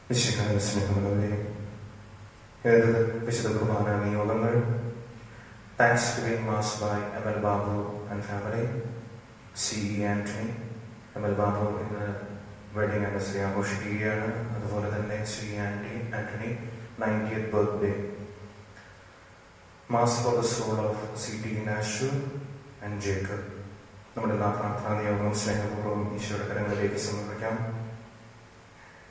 വിശുദ്ധ സ്നേഹമുള്ളവരെ, വിശുദ്ധ കുർബാന നിയോഗങ്ങൾ. Thanksgiving Mass by Emil Babu and family, C.E. Anthony. Emil Babu ഇന്ന് വെഡിങ് ആനിവേഴ്സറി ആഘോഷിക്കുകയാണ്. അതുപോലെ തന്നെ C.E. Anthony 90th birthday. Mass for the soul of C.T. Nashul and Jacob. നമ്മുടെ എല്ലാ പ്രാർത്ഥനാ നിയോഗവും സ്നേഹപൂർവ്വം ഈശോയുടെ കരങ്ങളിലേക്ക് സമർപ്പിക്കാം.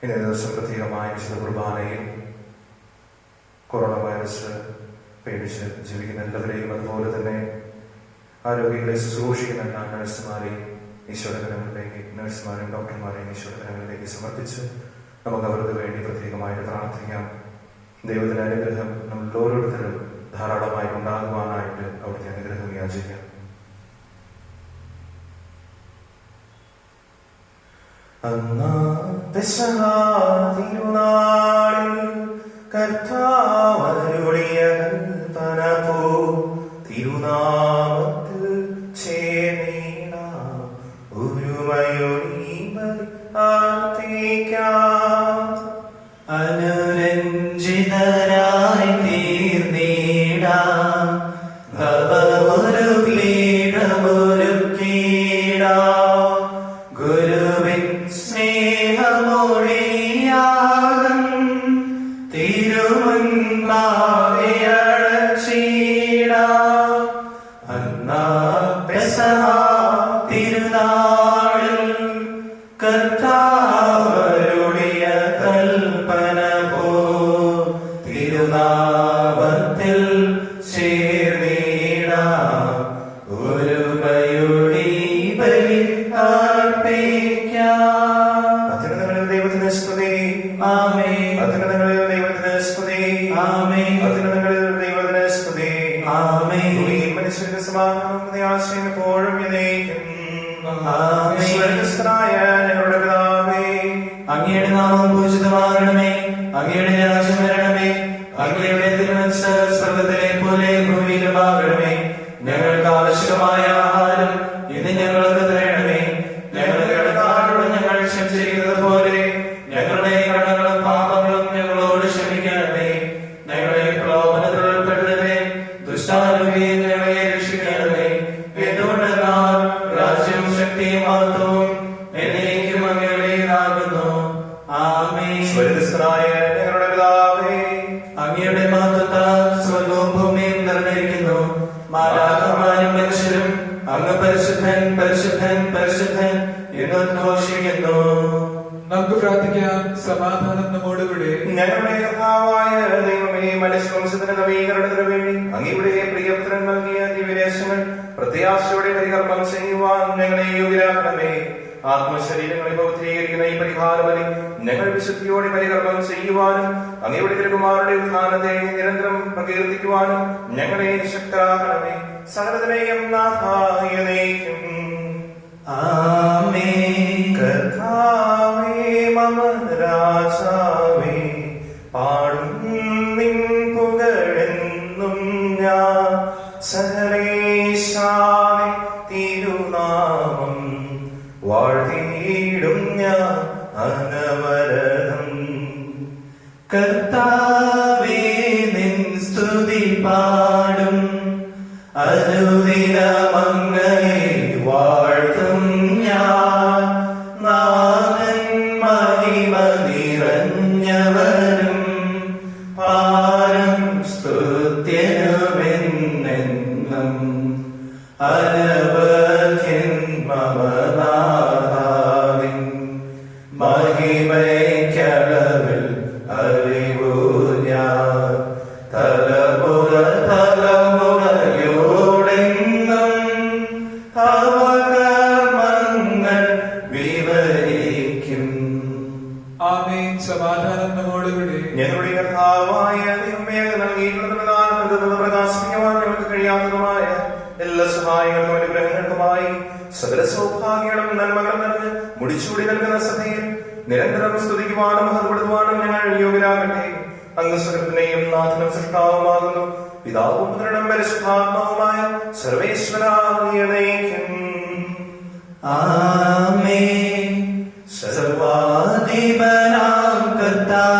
ഇന്നേ ദിവസം പ്രത്യേകമായ വിശുദ്ധ കുർബാനയിൽ കൊറോണ വൈറസ് പേടിച്ച് ജീവിക്കുന്ന എല്ലാവരെയും, അതുപോലെ തന്നെ ആരോഗ്യങ്ങളെ ശുശ്രൂഷിക്കുന്ന എല്ലാ നഴ്സുമാരെയും ഈശോയുടെ കരങ്ങളിലേക്ക്, നഴ്സുമാരെയും ഡോക്ടർമാരെയും ഈശോയുടെ കരങ്ങളിലേക്ക് സമർപ്പിച്ച് നമുക്ക് അവർക്ക് വേണ്ടി പ്രത്യേകമായിട്ട് പ്രാർത്ഥിക്കാം. ദൈവത്തിന്റെ അനുഗ്രഹം നമ്മൾ ഓരോരുത്തരും ധാരാളമായി ഉണ്ടാകുവാനായിട്ട് അവിടുത്തെ അനുഗ്രഹം യാചിക്കാം. കർത്താവരുളിയ കൽപ്പന പോ തിരുനാമത്തിൽ ചേർന്നിടാം, ഒരുമയൊഴി പ്രാർത്ഥിക്കാം. അനുരഞ്ജിതരായി തീർന്നിടാം, ഒരു പീഠമൊരുക്കിടാം. ഗുരുവിൻ സ്നേഹമൊഴിയാകും തിരുമുൻപാകെ അടച്ചിടാം. അന്നാ പെസഹ തിരുനാളിൽ കർത്താവരുളിയ കൽപ്പന പോ തിരുനാമത്തിൽ ചേർന്നിടാം, ഒരുമയൊഴി ബലി അർപ്പിക്കാം. അത്യുന്നതങ്ങളിൽ ദൈവത്തിന് സ്തുതി. ആമേൻ. അത്യുന്നതങ്ങളിൽ ദൈവത്തിന് സ്തുതി. ആമേൻ. അത്യുന്നതങ്ങളിൽ ദൈവത്തിന് സ്തുതി. ആമേൻ. മനുഷ്യന്റെ സമാധാനം ആശയം എപ്പോഴും എന്നേക്കും. ആമേൻ. സ്വർഗ്ഗസ്ഥനായ ഞങ്ങളുടെ പിതാവേ, അങ്ങയുടെ നാമം പൂജിതമാകണമേ, അങ്ങയുടെ രാജ്യം വരണമേ, അങ്ങയുടെ തിരുമനസ്സ് സ്വർഗ്ഗത്തിലെ പോലെ ഭൂമിയിലുമാകണമേ. ഞങ്ങൾക്ക് ആവശ്യമായ ആഹാരം ഇന്ന് ഞങ്ങൾക്ക് തരണമേ. ഞങ്ങളുടെ കടക്കാരോട് ഞങ്ങൾ ക്ഷമിച്ചിരിക്കുന്നത് പോലെ ഞങ്ങളുടെ കടങ്ങളും പാപങ്ങളും ഞങ്ങളോട് ക്ഷമിക്കണമേ. ഞങ്ങളെ പ്രലോഭനത്തിൽ ഉൾപ്പെടുത്തണമേ, ദുഷ്ടാരൂപിയെ ഞങ്ങളെ രക്ഷിക്കണമേ. എന്തുകൊണ്ടെന്നാൽ രാജ്യവും ശക്തിയും മഹത്വവും എന്നേക്കും അങ്ങയുടേതാകുന്നു. ആമേൻ. സ്വർഗ്ഗസ്ഥനായ ഞങ്ങളുടെ പിതാവേ, അങ്ങയുടെ മഹത്വത്താൽ സ്വർഗ്ഗവും ഭൂമിയും നിറഞ്ഞിരിക്കുന്നു. മാലാഖമാരും മനുഷ്യരും അങ്ങ് പരിശുദ്ധൻ പരിശുദ്ധൻ പരിശുദ്ധൻ എന്ന് ഉദ്ഘോഷിക്കുന്നു. നമുക്ക് പ്രാർത്ഥിക്കാം. സമാധാനം നമ്മോടുകൂടെ. ഞങ്ങളുടെ കർത്താവായ ദൈവമേ, മനുഷ്യവംശത്തിന്റെ നവീകരണത്തിന് വേണ്ടി അങ്ങയുടെ പ്രിയപുത്രൻ നൽകിയ ദിവ്യദേശങ്ങൾ പ്രത്യാശയോടെ പരികർമ്മം ചെയ്യുവാൻ ഞങ്ങളെ യോഗ്യരാക്കണമേ. ആത്മശരീരങ്ങളെ പൗത്രീകരിക്കുന്ന ഈ പരിഹാരബലി ഞങ്ങൾ വിശുദ്ധിയോടെ പരികർമ്മം ചെയ്യുവാനും അങ്ങയുടെ തിരുകുമാരുടെ ഉത്ഥാനത്തെ നിരന്തരം പ്രകീർത്തിക്കുവാനും ഞങ്ങളെ ശക്തരാക്കണമേ. സകലത്തിനെയും നാഥായ നയിക്കും. ആമേൻ. കർത്താവേ മമ രാജാവേ, പാടും നിൻ പുകഴെന്നും ഞാൻ. സകലേശാവിൻ തിരുനാമം വാഴ്ത്തിയിടും ഞാൻ അനവരതം. കർത്താവേ നിൻ സ്തുതി പാടും, അനുദിനമങ്ങയെ വാഴ്ത്തും ഞാൻ. നാഥൻ മഹിമ നിറഞ്ഞവനും പാരം സ്തുത്യനുമെന്നെന്നും. അനവധ്യൻ മമ നാഥാവിൻ മഹിമയ്ക്കളവിൽ അറിവു ഞാൻ. തലമുറ തലമുറയോടെന്നും അവകർമ്മങ്ങൾ വിവരിക്കും. ആമേൻ. സമാധാനം നമ്മോടുകൂടെ. ഞങ്ങളുടെ കർത്താവായ ദൈവമേ, നൽകിയിട്ടുള്ള പ്രകാശിപ്പിക്കുവാൻ ഞങ്ങൾക്ക് കഴിയാത്തതുമായ എല്ലാ സഹായങ്ങൾക്കും അനുഗ്രഹങ്ങൾക്കുമായി സകല സൗഭാഗ്യങ്ങളും നന്മകളും നിറഞ്ഞ് മുടിച്ചൂടി നൽകുന്ന സഭയിൽ നിരന്തരം സ്തുതിക്കുവാനും മഹത്വപ്പെടുത്തുവാനും ഞങ്ങൾ യോഗ്യരാകട്ടെ. അങ്ങ് സകലത്തിനെയും നാഥനും സൃഷ്ടാവുമാകുന്നു. പിതാവും പുത്രനും പരിശുദ്ധാത്മാവുമായ സർവേശ്വരായ നയിക്കും. ആമേൻ. സർവാധിപനാം കർത്താവേ,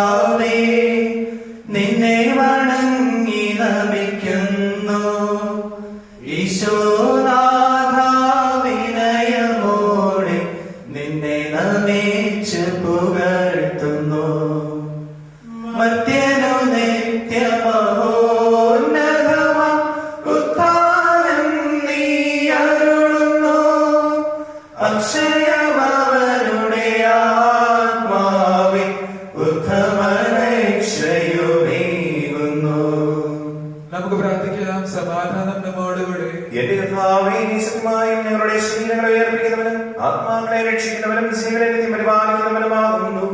പ്രാർത്ഥിക്കാം. സമാധാനം നമ്മോടുകൂടെ. എന്റെ കർത്താവേ, നീ സത്യമായും ഞങ്ങളുടെ ശരീരങ്ങളെ ഉയർപ്പിക്കുന്നവനും ആത്മാക്കളെ രക്ഷിക്കുന്നവനും ജീവനെ നിത്യം പരിപാലിക്കുന്നവനുമാകുന്നു.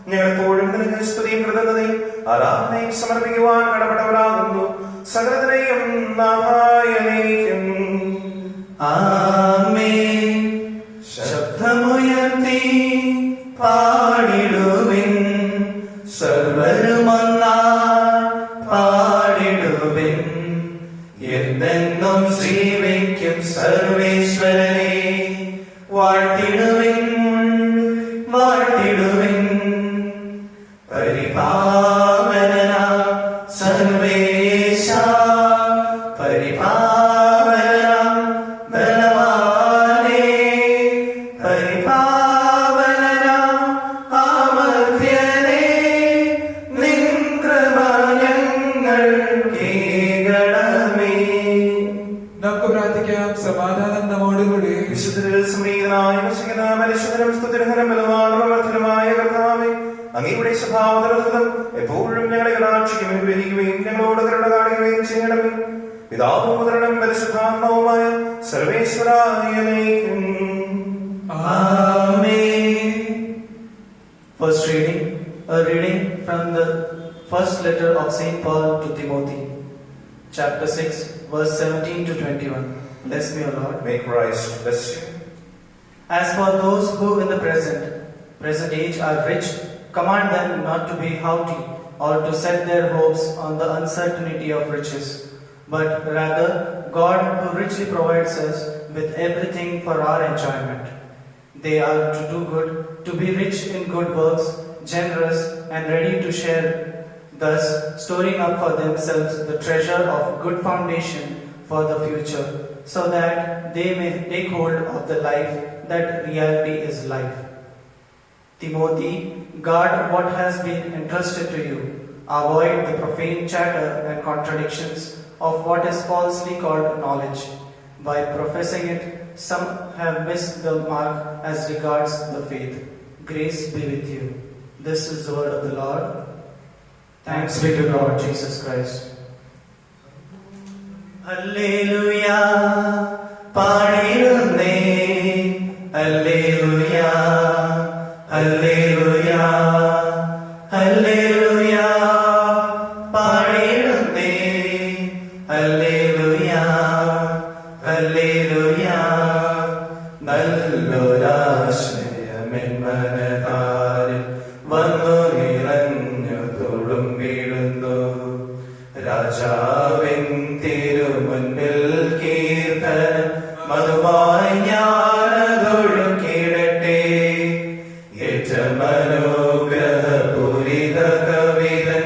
ഞങ്ങൾ എപ്പോഴും നിനക്ക് സ്തുതിയും കൃതജ്ഞതയും ആരാധനയും സമർപ്പിക്കുവാൻ കടപ്പെട്ടവരാകുന്നു. സകലത്തിനെയും നാഥായനേക്കും. ആമേൻ. ശബ്ദമുയർത്തി പാടിടുവിൻ, സർവരുമൊന്നായി പാടിടുവിൻ. എന്നെന്നും ശ്രീവയ്ക്കും സർവേശ്വരനെ വാഴ്ത്തിടുവിൻ, വാഴ്ത്തിടുവിൻ. പരിപാവനനാ സർവേശ, പരിപാവനനാ ബലവാനേ, പരിപാവനനാ അമർത്യനേ, നിൻ കൃപ ഞങ്ങൾ കേൾക്കണമേ. നമുക്ക് പ്രാർത്ഥിക്കാം. സമാധാനം നമ്മോടുകൂടെ. വിശുദ്ധരിൽ സ്മൃതനായ പരിശുദ്ധനും സ്തുതിർഹരം ബലവാനുമായ കർത്താവേ, അങ്ങയുടെ സ്വഭാവതലം എപ്പോഴും ഞങ്ങളെ കടാക്ഷിക്കുകയും അനുഗ്രഹിക്കുകയും ഞങ്ങളോട് കരുണ കാണിക്കുകയും ചെയ്യണമേ. പിതാവും പുത്രനും പരിശുദ്ധാത്മാവുമായ സർവേശ്വരായ നയിക്കും. Amen. First reading, a reading from the first letter of Saint Paul to Timothy, chapter 6, verse 17 to 21. Bless me, O Lord. May Christ bless you. As for those who in the present age are rich, command them not to be haughty or to set their hopes on the uncertainty of riches, but rather God who richly provides us with everything for our enjoyment. They are to do good, to be rich in good works, generous and ready to share, thus storing up for themselves the treasure of good foundation for the future, so that they may take hold of the life that reality is life. Timothy, guard what has been entrusted to you. Avoid the profane chatter and contradictions of what is falsely called knowledge. By professing it, some have missed the mark as regards the faith. Grace be with you. This is the word of the Lord. Thanks be to Lord Jesus Christ. Alleluia, പാടിടുന്നേ. Alleluia, Alleluia, Alleluia, പാടിടുന്നേ. Alleluia, Alleluia. നല്ലൊരാശ്രയമെന്മനതാരിൽ വന്നു നിറഞ്ഞു തുളുമ്പിടുന്നു. രാജാവിൻ തിരുമുൻപിൽ കീർത്തനം മധുവായി ഞാനതൊഴുക്കിടട്ടെ. ഏറ്റമനുഗ്രഹപൂരിത കവിതൻ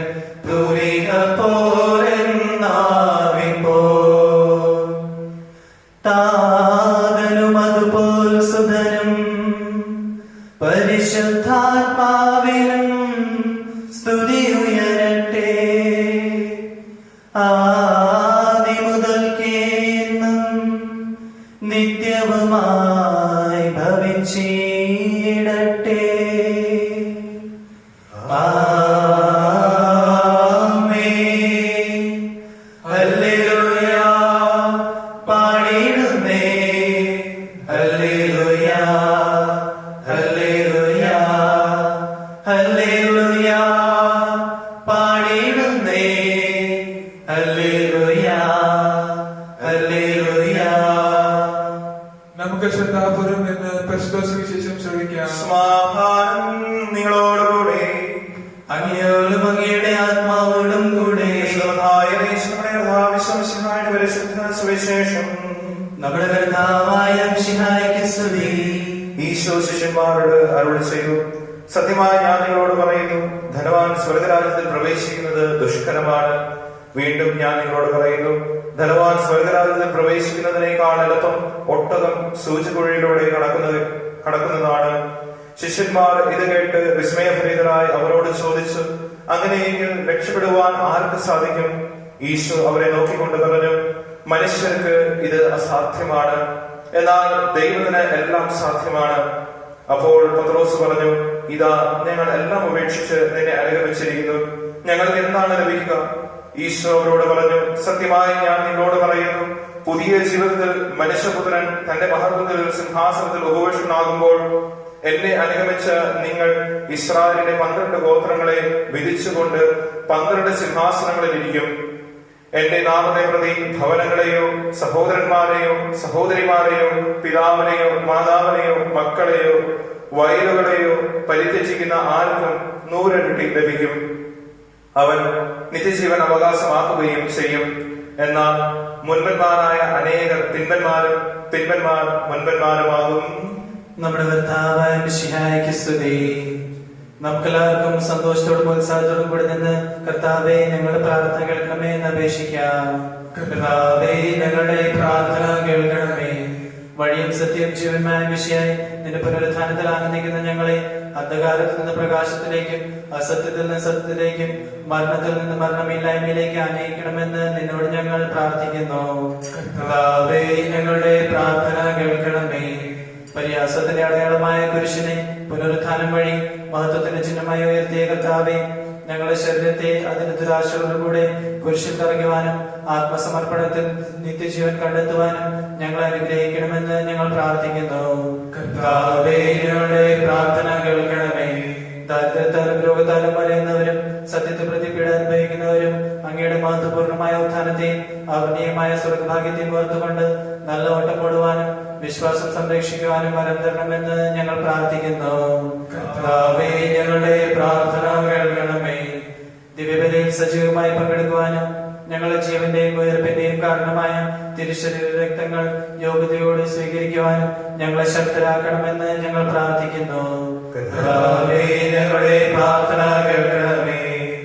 തൂരിക പോരെന്നാവിപ്പോ. താതനും അതുപോൽ സുധനും പരിശുദ്ധാത്മാവിനും സ്തുതി ഉയരട്ടെ. ആദിമുതൽക്കേ എന്നും നിത്യവുമായി ഭവിച്ചിടട്ടെ. ആമേൻ. ഹല്ലേലൂയ, പാടിടുന്നേ. ഹല്ലേലൂയ, ഹല്ലേലൂയ, ഹല്ലേലൂയ, പാടിടുന്നേ. ഹല്ലേലൂയ, ഹല്ലേലൂയ. നമുക്ക് ശ്രദ്ധാപൂർവം എന്ന് പരിശുദ്ധ സുവിശേഷം ശ്രവിക്കാം. സമാധാനം നിങ്ങളോടുകൂടെ. അങ്ങയോടും അങ്ങയുടെ ആത്മാവോടും കൂടെ. പരിശുദ്ധ സുവിശേഷം നമ്മുടെ കർത്താവായ മിശിഹായ്ക്ക് സ്തുതി. ഈശോ ശിഷ്യന്മാരോട് അരുളി ചെയ്തു, സത്യമായി ഞാൻ നിങ്ങളോട് പറയുന്നു, ധനവാൻ സ്വർഗരാജ്യത്തിൽ പ്രവേശിക്കുന്നത് ദുഷ്കരമാണ്. വീണ്ടും ഞാൻ നിങ്ങളോട് പറയുന്നു, ധനവാൻ സ്വർഗരാജ്യത്തിൽ പ്രവേശിക്കുന്നതിനേക്കാൾ എളുപ്പം ഒട്ടകം സൂചിക്കുഴയിലൂടെ കടക്കുന്നതാണ്. ശിഷ്യന്മാർ ഇത് കേട്ട് വിസ്മയഭരിതരായി അവരോട് ചോദിച്ചു, അങ്ങനെയെങ്കിൽ രക്ഷപ്പെടുവാൻ ആർക്ക് സാധിക്കും? ഈശോ അവരെ നോക്കിക്കൊണ്ട് പറഞ്ഞു, മനുഷ്യർക്ക് ഇത് അസാധ്യമാണ്, എന്നാൽ ദൈവത്തിന് എല്ലാം സാധ്യമാണ്. അപ്പോൾ പത്രോസ് പറഞ്ഞു, ഇതാ ഞങ്ങൾ എല്ലാം ഉപേക്ഷിച്ച് നിന്നെ അനുഗമിച്ചിരിക്കുന്നു, ഞങ്ങൾക്ക് എന്താണ് ലഭിക്കുക? ഈശോ അവരോട് പറഞ്ഞു, സത്യമായി ഞാൻ നിങ്ങളോട് പറയുന്നു, പുതിയ ജീവിതത്തിൽ മനുഷ്യപുത്രൻ തന്റെ മഹത്വത്തിൽ സിംഹാസനത്തിൽ ഉപവിഷ്ടനാകുമ്പോൾ എന്നെ അനുഗമിച്ച നിങ്ങൾ ഇസ്രായേലിന്റെ 12 ഗോത്രങ്ങളെ വിധിച്ചുകൊണ്ട് 12 സിംഹാസനങ്ങളിൽ ഇരിക്കും. എന്റെ നാമത്തെ പ്രതി ഭവനങ്ങളെയോ സഹോദരന്മാരെയോ സഹോദരിമാരെയോ പിതാവിനെയോ മാതാവിനെയോ മക്കളെയോ വയലുകളെയോ പരിത്യജിക്കുന്ന ആർക്കും 100 ഇരട്ടി ലഭിക്കും. അവൻ നിത്യജീവൻ അവകാശമാക്കുകയും ചെയ്യും. എന്നാൽ മുൻപന്മാരായ അനേകർ പിൻപന്മാരും പിൻപന്മാർ മുൻപന്മാരുമാകും. നമ്മുടെ കർത്താവായ മിശിഹായ്ക്ക് സ്തുതി. നമുക്കെല്ലാവർക്കും സന്തോഷത്തോടും ഉത്സാഹത്തോടും കൂടി നിന്ന് കർത്താവേ ഞങ്ങളുടെ പ്രാർത്ഥന കേൾക്കണമേ എന്ന് അപേക്ഷിക്കാം. കർത്താവേ ഞങ്ങളുടെ പ്രാർത്ഥന കേൾക്കണമേ. വഴിയും സത്യം ജീവന്മായ മിശിഹായി നിന്റെ പുനരുത്ഥാനത്തിൽ ആനന്ദിക്കുന്ന ഞങ്ങളെ അന്ധകാരത്തിൽ നിന്ന് പ്രകാശത്തിലേക്കും അസത്യത്തിൽ നിന്ന് സത്യത്തിലേക്കും മരണത്തിൽ നിന്ന് മരണമില്ലായ്മയിലേക്ക് ആനയിക്കണമെന്ന് നിന്നോട് ഞങ്ങൾ പ്രാർത്ഥിക്കുന്നു. കർത്താവേ ഞങ്ങളുടെ പ്രാർത്ഥന കേൾക്കണമേ. പരിഹാസത്തിന്റെ അടയാളമായ കുരിശിനെ പുനരുത്ഥാനം വഴി മഹത്വത്തിന്റെ ചിഹ്നമായി ഉയർത്തിയ കർത്താവേ, ഞങ്ങളുടെ ശരീരത്തെ അതിന്റെ ദുരാശയോടുകൂടെ കുരിശിൽ തറയ്ക്കുവാനും ആത്മസമർപ്പണത്തിൽ നിത്യജീവൻ കണ്ടെത്തുവാനും ഞങ്ങളെ അനുഗ്രഹിക്കണമെന്ന് ഞങ്ങൾ പ്രാർത്ഥിക്കുന്നു. കർത്താവേ ഞങ്ങളുടെ പ്രാർത്ഥന കേൾക്കണമേ. ദാരിദ്ര്യത്താലും രോഗത്താലും വലയുന്നവരും സത്യത്തെ പ്രതി പീഡ അനുഭവിക്കുന്നവരും അങ്ങയുടെ മഹത്വപൂർണമായ ഉത്ഥാനത്തെയും അവർണീയമായ സ്വർഗഭാഗ്യത്തെയും ഓർത്തുകൊണ്ട് നല്ല ഓട്ടം ഓടുവാനും വിശ്വാസം സംരക്ഷിക്കുവാനും വരം തരണമെന്ന് ഞങ്ങൾ പ്രാർത്ഥിക്കുന്നു. കർത്താവേ ഞങ്ങളുടെ പ്രാർത്ഥന കേൾക്കണമേ. ദിവ്യബലിയിൽ സജീവമായി പങ്കെടുക്കുവാനും ഞങ്ങളുടെ ജീവന്റെയും ഉയർപ്പിന്റെയും കാരണമായ തിരുശരീര രക്തങ്ങൾ യോഗ്യതയോടെ സ്വീകരിക്കുവാനും ഞങ്ങളെ ശക്തരാക്കണമെന്ന് ഞങ്ങൾ പ്രാർത്ഥിക്കുന്നു. കർത്താവേ ഞങ്ങളുടെ പ്രാർത്ഥന കേൾക്കണമേ.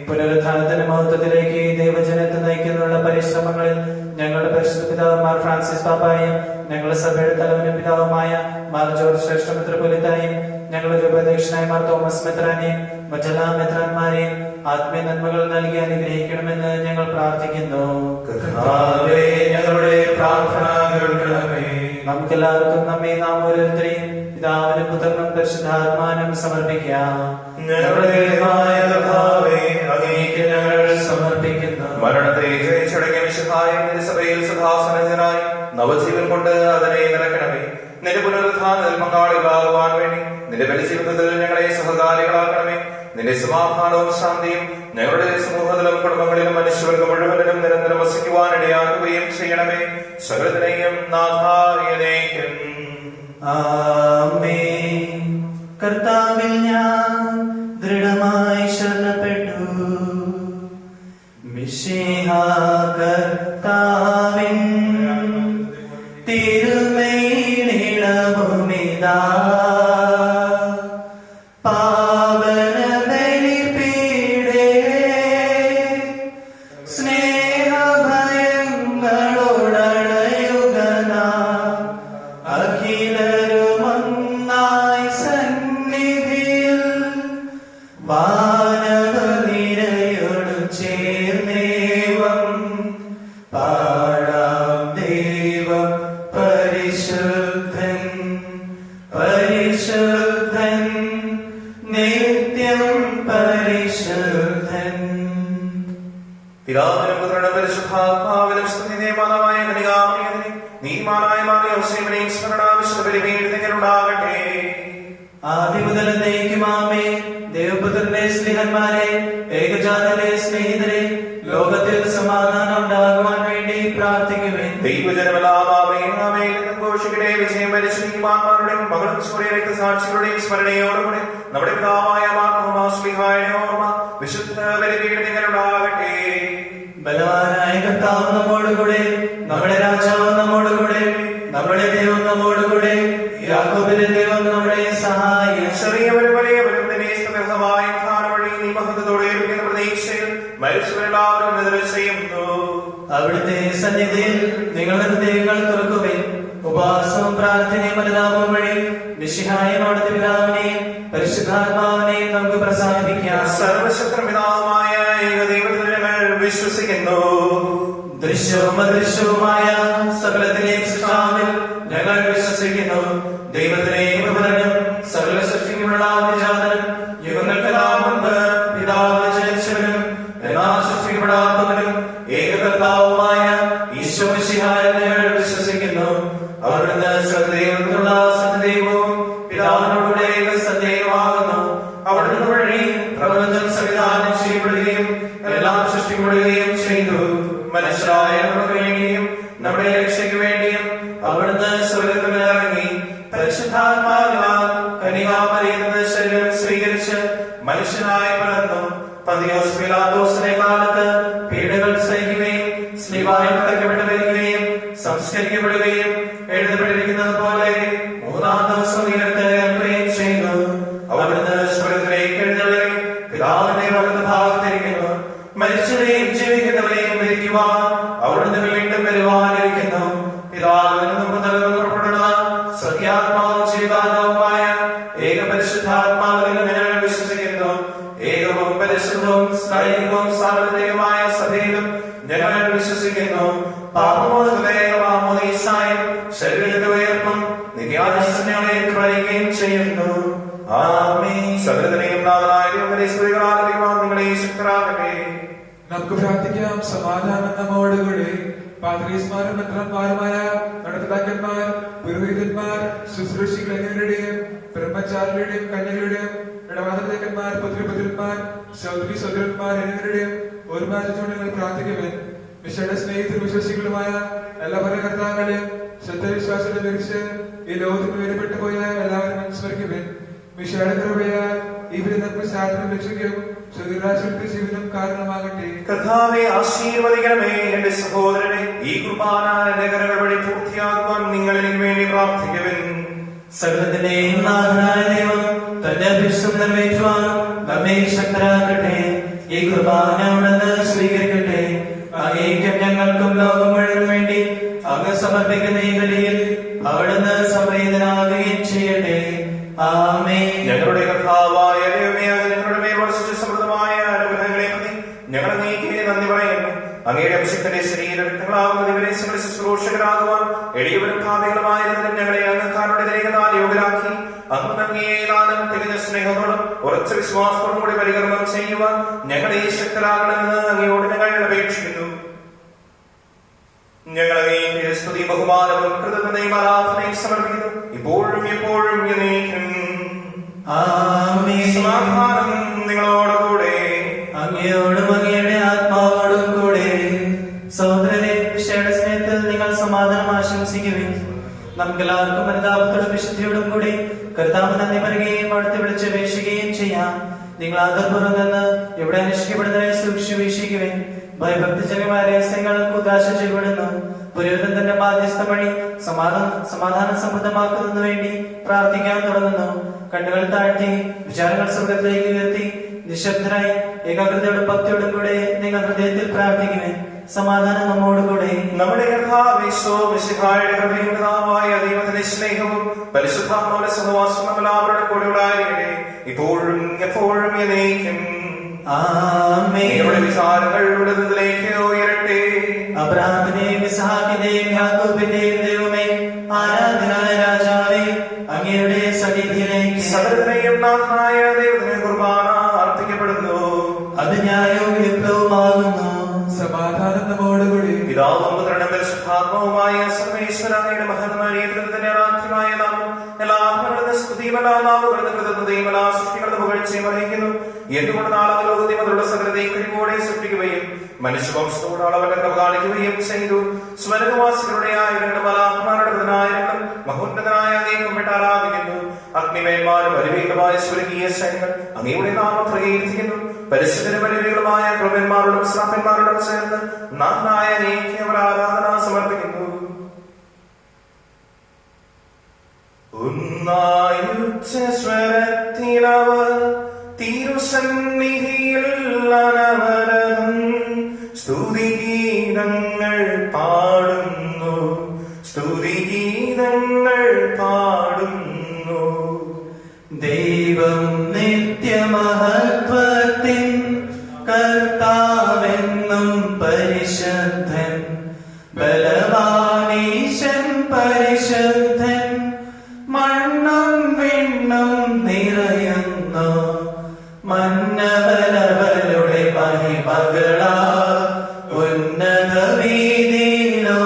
പുനരുത്ഥാനത്തിന്റെ മഹത്വത്തിലേക്ക് ദൈവജനത്തെ നയിക്കാനുള്ള പരിശ്രമങ്ങളിൽ ഞങ്ങളുടെ പരിശുദ്ധ പിതാവ് മാർ ഫ്രാൻസിസ് പാപ്പായും ഞങ്ങളുടെ സഭയുടെ തലവനും പിതാവുമായ മാർ ജോർജ് ശ്രേഷ്ഠ മെത്രാപ്പൊലീത്തായും ഞങ്ങളുടെ രൂപദക്ഷിണായ മാർ തോമസ് മെത്രാനെയും മറ്റെല്ലാ മെത്രാന്മാരെയും ആത്മീയ നന്മകൾ നൽകി അനുഗ്രഹിക്കണമെന്ന് ഞങ്ങൾ പ്രാർത്ഥിക്കുന്നു. കർത്താവേ ഞങ്ങളുടെ പ്രാർത്ഥന കേൾക്കണമേ. നമുക്കെല്ലാവർക്കും നമ്മെ നാം ഓരോരുത്തരെയും പിതാവിനും പുത്രനും പരിശുദ്ധാത്മാവിനും സമർപ്പിക്കാം. ഞങ്ങളുടെ കർത്താവേ അങ്ങേക്ക് ഞങ്ങൾ സമർപ്പിക്കുന്നു. മരണത്തെ ജയിച്ചടങ്ങിയ മിശിഹായെ നിന്റെ സഭയിൽ സദാസനജനായി നവജീവൻ കൊണ്ട് അതിനെ നിറയ്ക്കണമേ. നിന്റെ പുനരുത്ഥാനത്തിൽ പങ്കാളികളാകുവാൻ വേണ്ടി നിന്റെ ബലിജീവിതത്തിൽ ഞങ്ങളെ സഹകാരികളാക്കണമേ. നിന്റെ സമാധാനവും ശാന്തിയും ഞങ്ങളുടെ സമൂഹത്തിലും കുടുംബങ്ങളിലും മനുഷ്യർക്ക് മുഴുവനും നിരന്തരം വസിക്കുവാൻ ഇടയാക്കുകയും ചെയ്യണമേ. സകലത്തിനെയും നാഥായനേക്കും. ആമേൻ. കർത്താവിൽ ഞാൻ ദൃഢമായി ശരണപ്പെട്ടു. മിശിഹാ കർത്താവിൻ തിരുമേനിളവുമിതാ. പാവന ബലിപീഠേ സ്നേഹഭയങ്ങളോടണയുക അഖിലരുമൊന്നായി സന്നിധിയിൽ വാനവനിരയോടു ചേർന്നേവം പാടാം. ദൈവം പരിശുദ്ധൻ പരിശുദ്ധൻ നിത്യം പരിശുദ്ധൻ. പിതാവിനും പുത്രനും പരിശുദ്ധാത്മാവിനും സ്തുതി. ദൈവമാതാവായ കന്യകാമറിയത്തിനെ നീതിമാനായ മാറിയോസേപ്പിനെയും സ്മരണാവിശ്വബലിപീഠത്തിലുണ്ടാകട്ടെ. ആദ്യം മുതൽ എന്നേക്കും ആമേൻ. ദൈവപുത്രന്റെ സ്നേഹന്മാരെ, ഏകജാതന്റെ സ്നേഹിതരെ, ലോകത്തിൽ സമാധാനം ഉണ്ടാകുവാൻ വേണ്ടി പ്രാർത്ഥിക്കുവേൻ. ദൈവജനമെല്ലാം ആമേൻ ആമേൻ എന്ന് ഘോഷിക്കട്ടെ. വിജയം പരിശുദ്ധന്മാരുടെയും മകളും രക്തസാക്ഷികളുടെയും സ്മരണയോടുകൂടി നമ്മുടെ പിതാവായ മാർത്തോമാശ്ലീഹായുടെ ഓർമ്മ വിശുദ്ധ ബലിപീഠത്തിലുണ്ടാകട്ടെ. ബലവാനായ കർത്താവ് നമ്മോടുകൂടെ, നമ്മുടെ രാജാവ് നമ്മോടുകൂടെ, നമ്മുടെ ദൈവം നമ്മോടുകൂടെ, യാക്കോബിന്റെ ദൈവം നമ്മുടെ സഹായം. ചെറിയവരും വലിയവരും നിന്നെ സ്നേഹമായ വഴി നീ മഹത്വത്തോടെ ഇരിക്കുന്ന പ്രതീക്ഷയിൽ മരിച്ചവരെല്ലാവരും എതിരെ ചെയ്യുന്നു. അവിടുത്തെ സന്നിധിയിൽ നിങ്ങളുടെ ഹൃദയങ്ങൾ തുറക്കുവിൻ. ഉപവാസവും പ്രാർത്ഥനയും അനുതാപവും വഴി മിശിഹായും അവിടുത്തെ പിതാവിനെയും പരിശുദ്ധാത്മാവിനെയും നമുക്ക് പ്രസാദിപ്പിക്കാം. സർവശക്തൻ പിതാവുമായ ഏകദൈവത്തിൽ ഞങ്ങൾ വിശ്വസിക്കുന്നു. ദൃശ്യവും അദൃശ്യവുമായ സകലത്തിലെയും സൃഷ്ടാവിൽ ഞങ്ങൾ വിശ്വസിക്കുന്നു. ദൈവത്തിനെയും പുത്രനും സകല സൃഷ്ടിക്കുമുള്ള യുഗങ്ങൾക്കെല്ലാം മുൻപ് പിതാവ് ജനിച്ചവനും എന്നാൽ സൃഷ്ടിക്കപ്പെടാത്തവനും ഈശോമിശിഹായിൽ ഞങ്ങൾ വിശ്വസിക്കുന്നു. അവിടുന്ന് സത്യദൈവത്തിനുള്ള സത്യദൈവവും പിതാവിനോടുകൂടെ സത്യദൈവമാകുന്നു. അവിടുന്ന് വഴി പ്രപഞ്ചം സംവിധാനം ചെയ്യപ്പെടുകയും എല്ലാം സൃഷ്ടിക്കപ്പെടുകയും ചെയ്തു. മനുഷ്യരായ നമുക്ക് വേണ്ടിയും നമ്മുടെ രക്ഷയ്ക്ക് വേണ്ടിയും അവിടുന്ന് സ്വർഗ്ഗത്തിൽ ഇറങ്ങി പരിശുദ്ധാത്മാവിനാൽ കന്യകാമറിയത്തിൽ ശരീരം സ്വീകരിച്ച് മനുഷ്യനായി പിറന്നു. പന്തിയോസ് പീലാത്തോസിന്റെ കാലത്ത് പീഡകൾ സഹിക്കുകയും സ്ലീബായിൽ തറയ്ക്കപ്പെട്ട് മരിക്കുകയും സംസ്കരിക്കപ്പെടുകയും എഴുതപ്പെട്ടിരിക്കുന്നത് പോലെ മൂന്നാം ദിവസം ഉയർത്തെഴുന്നേൽക്കുകയും ചെയ്തു. അവിടുന്ന് സ്വർഗ്ഗത്തിലേക്ക് എഴുന്നള്ളി പിതാവിന്റെ വലതുഭാഗത്തിരിക്കുന്നു. മരിച്ചവരെയും ജീവിക്കുന്നവരെയും വിധിക്കുവാൻ അവിടുന്ന് വീണ്ടും വരുവാനിരിക്കുന്നു. പിതാവിൽ നിന്നും പുറപ്പെടുന്ന സത്യാത്മാവും ജീവാത്മാവുമായ ഏകപരിശുദ്ധാത്മാവിൽ ഞങ്ങൾ വിശ്വസിക്കുന്നു. ഏകവും പരിശുദ്ധവും സ്നേഹവും സാർവത്രികമായ സഭയിലും ഞങ്ങൾ വിശ്വസിക്കുന്നു. പാപമോചനമാമോദീസായും ശരീരത്തിന്റെ ഉയർപ്പും നിത്യാനന്ദങ്ങളെ പറയുകയും ചെയ്യുന്നു. ആമേൻ. സകലത്തിനെയും നാഥനായ ദൈവത്തിന്റെ സ്തുതികളാൽ നിങ്ങളെ ശക്തരാക്കട്ടെ. നമുക്ക് പ്രാർത്ഥിക്കാം. സമാധാനം നമ്മോടുകൂടി. പാത്രീസ്മാരും മെത്രാന്മാരുമായ നടപ്പിലാക്കന്മാർ, പുരോഹിതന്മാർ, ശുശ്രൂഷികൾ എന്നിവരുടെയും ബ്രഹ്മചാരികളുടെയും കന്യകളുടെയും ഇടവാദകന്മാർ, പുത്രിപുത്രന്മാർ, സഹോദരി സഹോദരന്മാർ എന്നിവരുടെയും ഒരു മാറ്റങ്ങൾ പ്രാർത്ഥിക്കുവാൻ മിശയുടെ സ്നേഹിതർ വിശ്വസികളുമായ എല്ലാ ഭരണകർത്താക്കളെയും ശ്രദ്ധവിശ്വാസത്തെ ധരിച്ച് ഈ ലോകത്തിന് വേർപെട്ടു പോയ എല്ലാവരും അനുസ്മരിക്കുവാൻ മിശയുടെ കൃപയാൽ ഇവരെ നമുക്ക് സാധനം രക്ഷിക്കും സുഖരാശികൾക്ക് ജീവിതം കാരണമാകട്ടെ. കർത്താവേ, ആശീർവദിക്കണമേ. എന്റെ സഹോദരനെ, ഈ കുർബാന എന്റെ കരങ്ങൾ വഴി പൂർത്തിയാക്കുവാൻ നിങ്ങൾ എനിക്ക് വേണ്ടി പ്രാർത്ഥിക്കുവിൻ. സകലത്തിന്റെയും നാഥനായ ദൈവം തന്റെ അഭിഷ്ടം നിറവേറ്റുവാൻ നമ്മെ ശക്തരാക്കട്ടെ. ഈ കുർബാന അവിടുന്ന് സ്വീകരിക്കട്ടെ. അങ്ങേക്കും ഞങ്ങൾക്കും ലോകം മുഴുവൻ വേണ്ടി അങ്ങ് സമർപ്പിക്കുന്ന ഈ ബലിയിൽ അവിടുന്ന് സംപ്രീതനാകുകയും ചെയ്യട്ടെ. ആമേൻ. ഞങ്ങളുടെ കർത്താവായ ദൈവമേ, ഞങ്ങളുടെ മേൽ വർഷിച്ച സമൃദ്ധമായ അനുഗ്രഹങ്ങളെ പ്രതി ഞങ്ങൾ അങ്ങേക്ക് നന്ദി പറയുന്നു. അങ്ങയുടെ അഭിഷിക്തന്റെ ശരീരരക്തങ്ങളാകുന്ന ഇവരെ ശുശ്രൂഷകരാകുവാൻ എളിയവരും ഭാവികളുമായിരുന്നതിനും ഞങ്ങളെ അങ്ങക്കാരുടെ ദൈവത്താൽ യോഗ്യരാക്കി അങ്ങ് നൽകിയ ദാനം തികഞ്ഞ സ്നേഹത്തോടും ഉറച്ച വിശ്വാസത്തോടും കൂടി പരികർമ്മം ചെയ്യുവാൻ ഞങ്ങളെ ശക്തരാകണമെന്ന് അങ്ങയോട് ഞങ്ങൾ അപേക്ഷിക്കുന്നു. ഞങ്ങൾ അങ്ങേക്ക് സ്തുതി ബഹുമാനവും കൃതജ്ഞതയും ആരാധനയും സമർപ്പിക്കുന്നു, ഇപ്പോഴും എപ്പോഴും എന്നേക്കും. ആമേൻ. സമാധാനം നിങ്ങളോടുകൂടെ. അങ്ങയോടും അങ്ങയുടെ ആത്മാവോടും കൂടെ. സഹോദരരെ, മിശിഹായുടെ സ്നേഹത്തിൽ നിങ്ങൾ സമാധാനം ആശംസിക്കുവിൻ. നമുക്കെല്ലാവർക്കും അനുതാപത്തോടും വിശുദ്ധിയോടും കൂടി കർത്താവ് നന്ദി പറയുകയും അവിടുത്തെ വിളിച്ചപേക്ഷിക്കുകയും ചെയ്യാം. നിങ്ങൾ ആദരപൂർവ്വം നിന്ന് ഇവിടെ അനുഷ്ഠിക്കപ്പെടുന്നവരെ സൂക്ഷിച്ചു വീക്ഷിക്കുവിൻ. ഭയഭക്തിജനമായ രഹസ്യങ്ങൾ ഉദാശ ചെയ്യപ്പെടുന്നു. പുരോഹിതൻ തന്റെ ബാധ്യസ്ഥ വഴി സമാധാനം സമൃദ്ധമാക്കുന്നതിന് വേണ്ടി പ്രാർത്ഥിക്കാൻ തുടങ്ങുന്നു. കണ്ണുകൾ താഴ്ത്തി വിചാരങ്ങൾ സ്വർഗത്തിലേക്ക് ഉയർത്തി നിശബ്ദരായി ഏകാഗ്രതയോടും ഭക്തിയോടും കൂടെ നിങ്ങൾ ഹൃദയത്തിൽ പ്രാർത്ഥിക്കുവിൻ. സമാധാനം നമ്മോടുകൂടെ. നമ്മുടെ കർത്താവിന്റെ കൃപയുള്ളതായ ദൈവത്തിന്റെ സ്നേഹവും പരിശുദ്ധാത്മാവിന്റെ സഹവാസവും നമ്മളെല്ലാവരുടെ കൂടെ ഉണ്ടായിരിക്കട്ടെ, ഇപ്പോഴും എപ്പോഴും എന്നേക്കും. ആമേൻ. നിങ്ങളുടെ വിചാരങ്ങൾ ഉന്നതത്തിലേക്ക് ഉയരട്ടെ. അബ്രഹാമിന്റെയും ഇസ്ഹാക്കിന്റെയും യാക്കോബിന്റെയും ദൈവമേ, ആരാധനായ രാജാവേ, അങ്ങയുടെ സന്നിധിയിലേക്ക് സകലത്തിനെയും നാഥനായ ദൈവത്തിന് കുർബാന അർപ്പിക്കപ്പെടുന്നു. അത് ന്യായവും വിപ്ലവമാകുന്നു. സമാധാനം നമ്മോടുകൂടി. പിതാവും പുത്രനും പരിശുദ്ധാത്മാവുമായ സർവേശ്വരയുടെ മഹത്വമായ ആരാധ്യമായ നാമം എല്ലാ ആത്മാക്കളുടെ സ്തുതിയും എല്ലാ നാമങ്ങളുടെ കൃതജ്ഞതയും എല്ലാ സൃഷ്ടികളുടെ പുകഴ്ചയും അറിയിക്കുന്നു. എന്തുകൊണ്ട് നാളെ ലോകത്തെ അതിലുള്ള സകലതയും കഴിവോടെ സൃഷ്ടിക്കുകയും മനുഷ്യവംശത്തോട് അളവന്റെ കൃപ കാണിക്കുകയും ചെയ്തു. സ്വർഗവാസികളുടെ ആയിരങ്ങളും മലാത്മാരുടെ പതിനായിരങ്ങളും മഹോന്നതനായ അങ്ങേക്കും വിട്ട് ആരാധിക്കുന്നു. അഗ്നിമയന്മാരും അരുവികളുമായ സ്വർഗീയ സൈന്യങ്ങൾ അങ്ങയുടെ നാമം പ്രകീർത്തിക്കുന്നു. പരിശുദ്ധ പരിവികളുമായ ക്രൂരന്മാരോടും ശ്രാപ്പന്മാരോടും ചേർന്ന് നാഥനായ അങ്ങേക്ക് അവർ ആരാധന സമർപ്പിക്കുന്നു. സ്വരത്തിലവർ തിരുസന്നിധിയിൽ അനവരതം സ്തുതിഗീതങ്ങൾ പാടുന്നു, സ്തുതിഗീതങ്ങൾ പാടുന്നു. ദൈവം നിത്യമഹത്വത്തിൻ കർത്താവെന്നും പരിശുദ്ധൻ, ബലവാനീശൻ പരിശുദ്ധൻ, മണ്ണും വിണ്ണും നിറയുന്നു മന്നവനവരുടെ മഹിമകളാ ഉന്നത വീതിയിലോ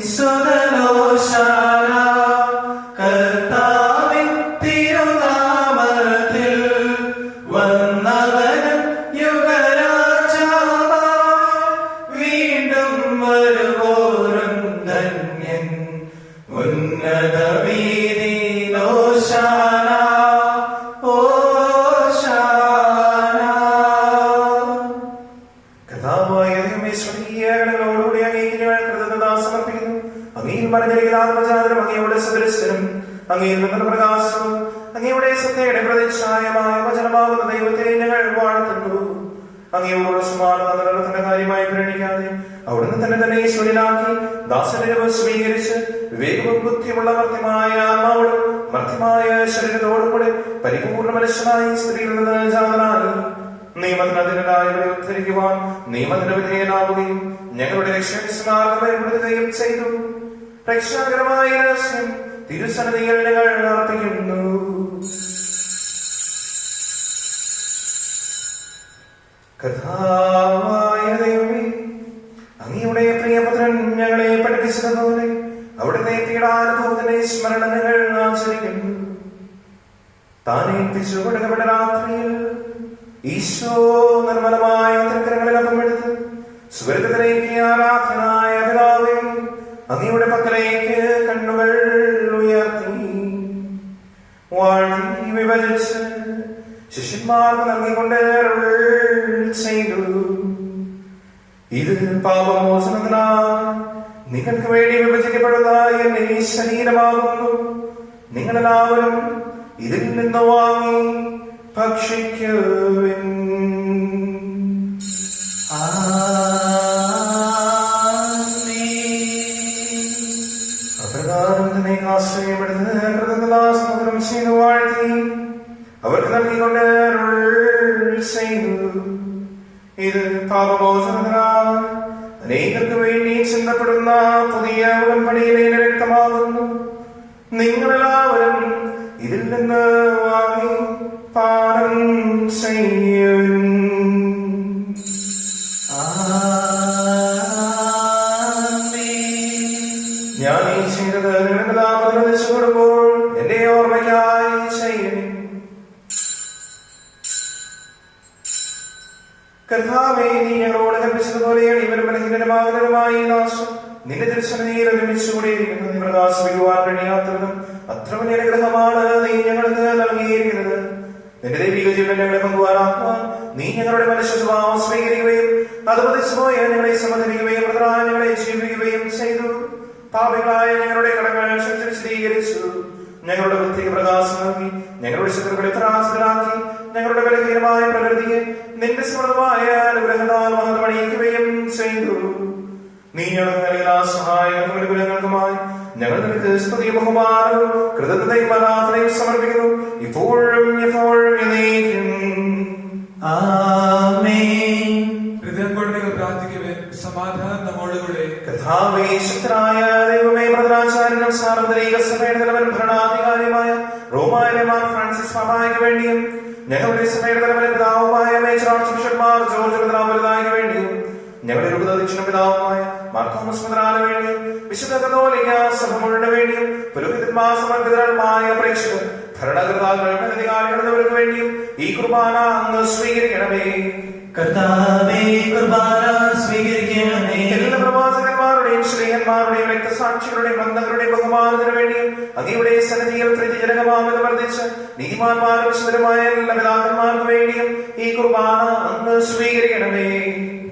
സുതനോശാന കർത്താവിൻ തിരുനാമത്തിൽ വന്നവനും യുഗരാജാവാ വീണ്ടും വരുവോരും ധന്യൻ ഉന്നത വീതിയിലോശാന ഓശാന. കർത്താവായ ദൈവമേ, സ്വർഗ്ഗീയഗണങ്ങളോടുകൂടി അങ്ങേക്ക് ഞങ്ങൾ കൃതജ്ഞത സമർപ്പിക്കുന്നു. അങ്ങയിൽ മറിഞ്ഞിരിക്കുന്ന ആത്മജാതനും അങ്ങയുടെ സദൃശനും അങ്ങയിൽ നിന്നുള്ള പ്രകാശവും അങ്ങയുടെ സത്യയുടെ പ്രതിച്ഛായമായ വചനമാകുന്ന ദൈവത്തെ ഞങ്ങൾ വാഴ്ത്തുന്നു. അങ്ങയോടുള്ള സമാധാനത്തിന്റെ കാര്യമായി പരിഗണിക്കാതെ അവിടുന്ന് തന്നെ ഈശ്വരനാക്കി ദാസനെ സ്വീകരിച്ച് വിവേകവും ബുദ്ധിയുമുള്ള മർത്യമായ ആത്മാവോടും മർത്യമായ ശരീരത്തോടും കൂടെ പരിപൂർണ മനുഷ്യനായി സ്ത്രീയിൽ നിന്ന് ജാതനായി നിയമത്തിനെതിരായവരെ ഉദ്ധരിക്കുവാൻ നിയമത്തിന് വിധേയനാവുകയും ഞങ്ങളുടെ രക്ഷകർത്താവിനെയും ചെയ്തു. രക്ഷാകരമായ രഹസ്യം തിരുസന്നിധിയിൽ ഞങ്ങൾ അർപ്പിക്കുന്നു. കർത്താവായ ദൈവമേ, അങ്ങയുടെ പ്രിയപുത്രൻ ഞങ്ങളെ പഠിപ്പിച്ചതുപോലെ അവിടുത്തെ പീഡാനുഭവത്തിന്റെ സ്മരണ ഞങ്ങൾ ആചരിക്കുന്നു. താൻ ഏൽപ്പിച്ചു കൊടുക്കപ്പെട്ട രാത്രിയിൽ ഈശോ നിർമ്മലമായ തൃക്കരങ്ങളിൽ അപ്പമെടുത്ത് സ്വർഗ്ഗത്തിലേക്ക് ആരാധനായ പിതാവേ അങ്ങയുടെ പക്കലേക്ക് കണ്ണുകൾ ഉയർത്തി വാഴ്ത്തി വിഭജിച്ച് ശിഷ്യന്മാർക്ക് നൽകിക്കൊണ്ട് അരുൾ ചെയ്തു. ഇത് പാപമോചനത്തിനായി നിങ്ങൾക്ക് വേണ്ടി വിഭജിക്കപ്പെടുന്നതായ എന്റെ ശരീരമാകുന്നു. നിങ്ങളെല്ലാവരും ഇതിൽ നിന്ന് വാങ്ങി ഭക്ഷിക്കുവിൻ. അപ്രകാരം തന്നെ ആശ്രയപ്പെടുത്ത് കൃതജ്ഞതാസ്തോത്രം ചെയ്തു വാഴ്ത്തി അവർക്ക് നൽകിക്കൊണ്ട് അരുൾ ചെയ്തു. ഇത് പാപമോചനത്തിനായി അനേകർക്ക് വേണ്ടി ചിന്തപ്പെടുന്ന പുതിയ ഉടമ്പടിയിലെ രക്തമാകുന്നു. നിങ്ങളെല്ലാവരും ഇതിൽ നിന്ന് വാങ്ങി പാനം ചെയ്യുവിൻ. ഞാൻ ഈ ചെയ്തത് നിങ്ങളുടെ നാമത്തിൽ വെച്ചുകൊടുമ്പോൾ എന്റെ ഓർമ്മയ്ക്കായി ചെയ്യുവിൻ. കർത്താവേ, നീ ഞങ്ങളോട് കൽപ്പിച്ചതുപോലെയാണ് ഇവരും ബലഹീനമാകുന്നതുമായി നാശം നിന്റെ തിരുസന്നിധിയിൽ ഒരുമിച്ചുകൂടിയിരിക്കുന്നത്. നീ പ്രകാശിപ്പിക്കുവാൻ കഴിയാത്തതും അത്ര വലിയ അനുഗ്രഹമാണ് നീ ഞങ്ങൾക്ക് നൽകിയിരിക്കുന്നത്. നിന്റെ ദൈവിക ജീവൻ ഞങ്ങളെ പങ്കുവാനാക്കുവാൻ നീ ഞങ്ങളുടെ മനുഷ്യ സ്വഭാവം സ്വീകരിക്കുകയും അത് പതിച്ചുപോയ ഞങ്ങളെ സമ്മതിക്കുകയും പ്രധാന ഞങ്ങളെ ജീവിക്കുകയും ചെയ്തു. പാപികളായ ഞങ്ങളുടെ കടങ്ങൾ വിശദീകരിച്ചു. ഞങ്ങളുടെ ബുദ്ധിക്ക് പ്രകാശം നൽകി ഞങ്ങളുടെ ശത്രുക്കളെ ത്രാസിലാക്കി ഞങ്ങളുടെ ബലഹീനമായ പ്രകൃതിയെ നിന്റെ സമൃദ്ധമായ അനുഗ്രഹത്താൽ മഹത്വമണിയിക്കുകയും ചെയ്തു. നീ ഞങ്ങൾക്ക് നൽകിയ സഹായങ്ങൾക്കും അനുഗ്രഹങ്ങൾക്കുമായി ഞങ്ങൾ നിനക്ക് സ്തുതിയും ബഹുമാനവും കൃതജ്ഞതയും ആരാധനയും സമർപ്പിക്കുന്നു, ഇപ്പോഴും എപ്പോഴും എന്നേക്കും. ആമേൻ. ഹൃദയം കൊണ്ട് നിങ്ങൾ പ്രാർത്ഥിക്കുവിൻ. സമാധാനം നമ്മോടുകൂടെ. കർത്താവേ, ശക്തനായ ദൈവമേ, പ്രധാനാചാര്യനും സാർവത്രിക സഭയുടെ തലവനും ഭരണാധികാരിയുമായ റോമായിലെ മാർ ഫ്രാൻസിസ് പാപ്പായ്ക്ക് വേണ്ടിയും ഞങ്ങളുടെ സഭയുടെ തലവനും പിതാവുമായ മേജർ ആർച്ച് ബിഷപ്പ്മാർ ജോർജ് മെത്രാപ്പൊലീത്തായ്ക്ക് വേണ്ടിയും ഞങ്ങളുടെ രൂപതാധ്യക്ഷനും പിതാവുമായ മാർ തോമസ് മെത്രാന് വേണ്ടിയും വിശുദ്ധ കത്തോലിക്ക സഭ മുഴുവന് വേണ്ടിയും പുരോഹിതന്മാർ സമർപ്പിതരായ പ്രേക്ഷകർ ഭരണകർത്താക്കൾ അധികാരികൾ എന്നിവർക്ക് വേണ്ടിയും ഈ കുർബാന അങ്ങ് സ്വീകരിക്കണമേ. കർത്താവേ, കുർബാന സ്വീകരിക്കണമേ. എല്ലാ പ്രവാചകന്മാരുടെയും ശ്രീഹന്മാരുടെയും രക്തസാക്ഷികളുടെയും ബന്ധങ്ങളുടെയും ബഹുമാനത്തിനു വേണ്ടിയും അങ്ങയുടെ സന്നിധിയിൽ പ്രീതിജനകമാമെന്ന് വർദ്ധിച്ച് നീതിമാന്മാരും വിശുദ്ധരുമായ എല്ലാ പിതാക്കന്മാർക്കു വേണ്ടിയും ഈ കുർബാന അങ്ങ് സ്വീകരിക്കണമേ.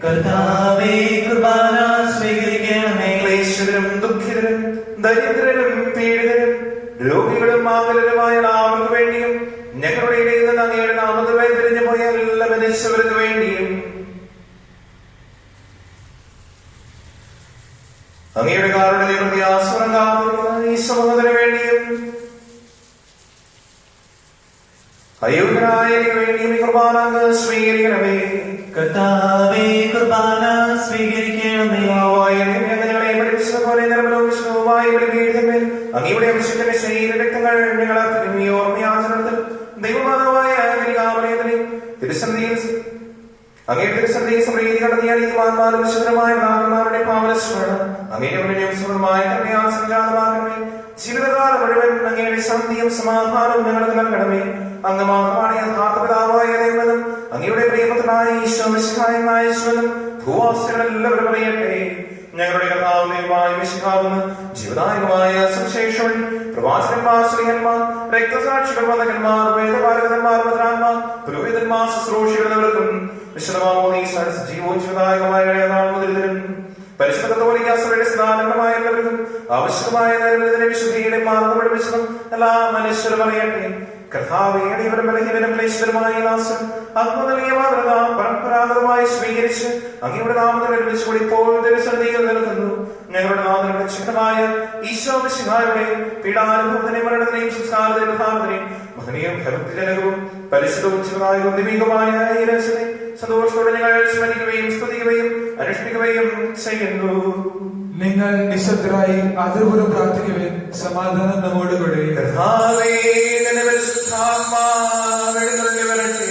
കർത്താവേ, കുർബാന സ്വീകരിക്കണമേ. ക്ലേശിതരും ദുഃഖിതരും ദരിദ്രരും പീഡിതരും രോഗികളും ആകുലരുമായ എല്ലാവർക്കു വേണ്ടിയും ഞങ്ങളുടെ ഇടയിൽ നിന്ന് അങ്ങയുടെ നാമത്തിൽ തിരിഞ്ഞു പോയ എല്ലാ മനുഷ്യർക്ക് വേണ്ടിയും അങ്ങയുടെ കാരുണ്യത്തെ ആസ്വരം കാത്തുന്ന ഈ സമൂഹത്തിന് വേണ്ടിയും അയോഗ്യനായ എനിക്ക് വേണ്ടിയും ഈ കുർബാന അങ്ങ് സ്വീകരിക്കണമേ. കർത്താവേ, കുർബാന സ്വീകരിക്കണമേ. ഞങ്ങളെ പഠിപ്പിച്ചതുപോലെ നിർമ്മലവുമായ ബലിപീഠത്തിന്മേൽ അങ്ങയുടെ അഭിഷേകത്തിന്റെ ശരീര രക്തങ്ങൾ ഞങ്ങൾ അർപ്പിക്കുന്നു. ഈ ഓർമ്മയാചരണത്തിൽ ദൈവമാതാവായ കന്യകാമറിയത്തിനെ തിരുസന്നിധിയിൽ അങ്ങയുടെ സന്ദേശം കടന്നിയ നീതിമാന്മാരും വിശുദ്ധമായ നാഗന്മാരുടെ പാവനസ്മരണം അങ്ങയുടെ സുഖമായ കരുണയാൽ സംജാതമാകണമേ. ജീവിതകാലം മുഴുവൻ അങ്ങയുടെ ശാന്തിയും സമാധാനവും ഞങ്ങൾക്ക് നൽകണമേ. അങ്ങ് മാത്രമാണ് യഥാർത്ഥ പിതാവായ ദൈവമെന്നും അങ്ങയുടെ പ്രിയപുത്രനായ ഈശോ മിശിഹായ യേശുവെന്നും ഭൂവാസികളെല്ലാവരും അറിയട്ടെ. ഞങ്ങളുടെ കർത്താവും ദൈവമായ മിശിഹാവെന്ന് ജീവദായകമായ സുവിശേഷം പ്രവാചകന്മാർ, ശ്രീഹന്മാർ, രക്തസാക്ഷികൾ, വന്ദകന്മാർ, വേദപാരകന്മാർ, ഭദ്രാന്മാർ, പുരോഹിതന്മാർ, ശുശ്രൂഷിക്കുന്നവർക്കും വിശുദ്ധമാവുന്ന ഈ ജീവോജ്വദായകമായ മുതലും പരിശുദ്ധ കത്തോലിക്കാ സഭയുടെ സ്ഥാനങ്ങളുമായ എല്ലാവർക്കും ആവശ്യമായ വിശുദ്ധിയുടെ മാർഗം വിശുദ്ധം എല്ലാ മനുഷ്യരും അറിയട്ടെ. കർത്താവേ, അടിയവരും ബലഹീനരും ക്ലേശിതരുമായ ദാസൻ അങ്ങ് നൽകിയ മാതൃക പരമ്പരാഗതമായി സ്വീകരിച്ച് അങ്ങയുടെ നാമത്തിൽ ഒരുമിച്ചുകൂടി ഇപ്പോൾ ദൈവസന്നിധിയിൽ നിൽക്കുന്നു. ഞങ്ങളുടെ നാഥന്റെ രക്ഷകനായ ഈശോ മിശിഹായുടെ പീഡാനുഭവത്തിനെയും മരണത്തിനെയും സംസ്കാരത്തിനെയും ഉദ്ധാരണത്തിനെയും മഹനീയവും ഭക്തിജനകവും പരിശുദ്ധവും ചിരനായകവും ദൈവികമായ ഈ രഹസ്യത്തെ സന്തോഷത്തോടെ ഞങ്ങൾ സ്മരിക്കുകയും സ്തുതിക്കുകയും അനുഷ്ഠിക്കുകയും ചെയ്യുന്നു. നിങ്ങൾ നിശബ്ദരായി ആദരപൂർവ്വം പ്രാർത്ഥിക്കുവാൻ സമാധാനം നമ്മോടുകൂടെ. കർത്താവേ, നിന്റെ പരിശുദ്ധാത്മാവ് എഴുന്നള്ളി വരട്ടെ.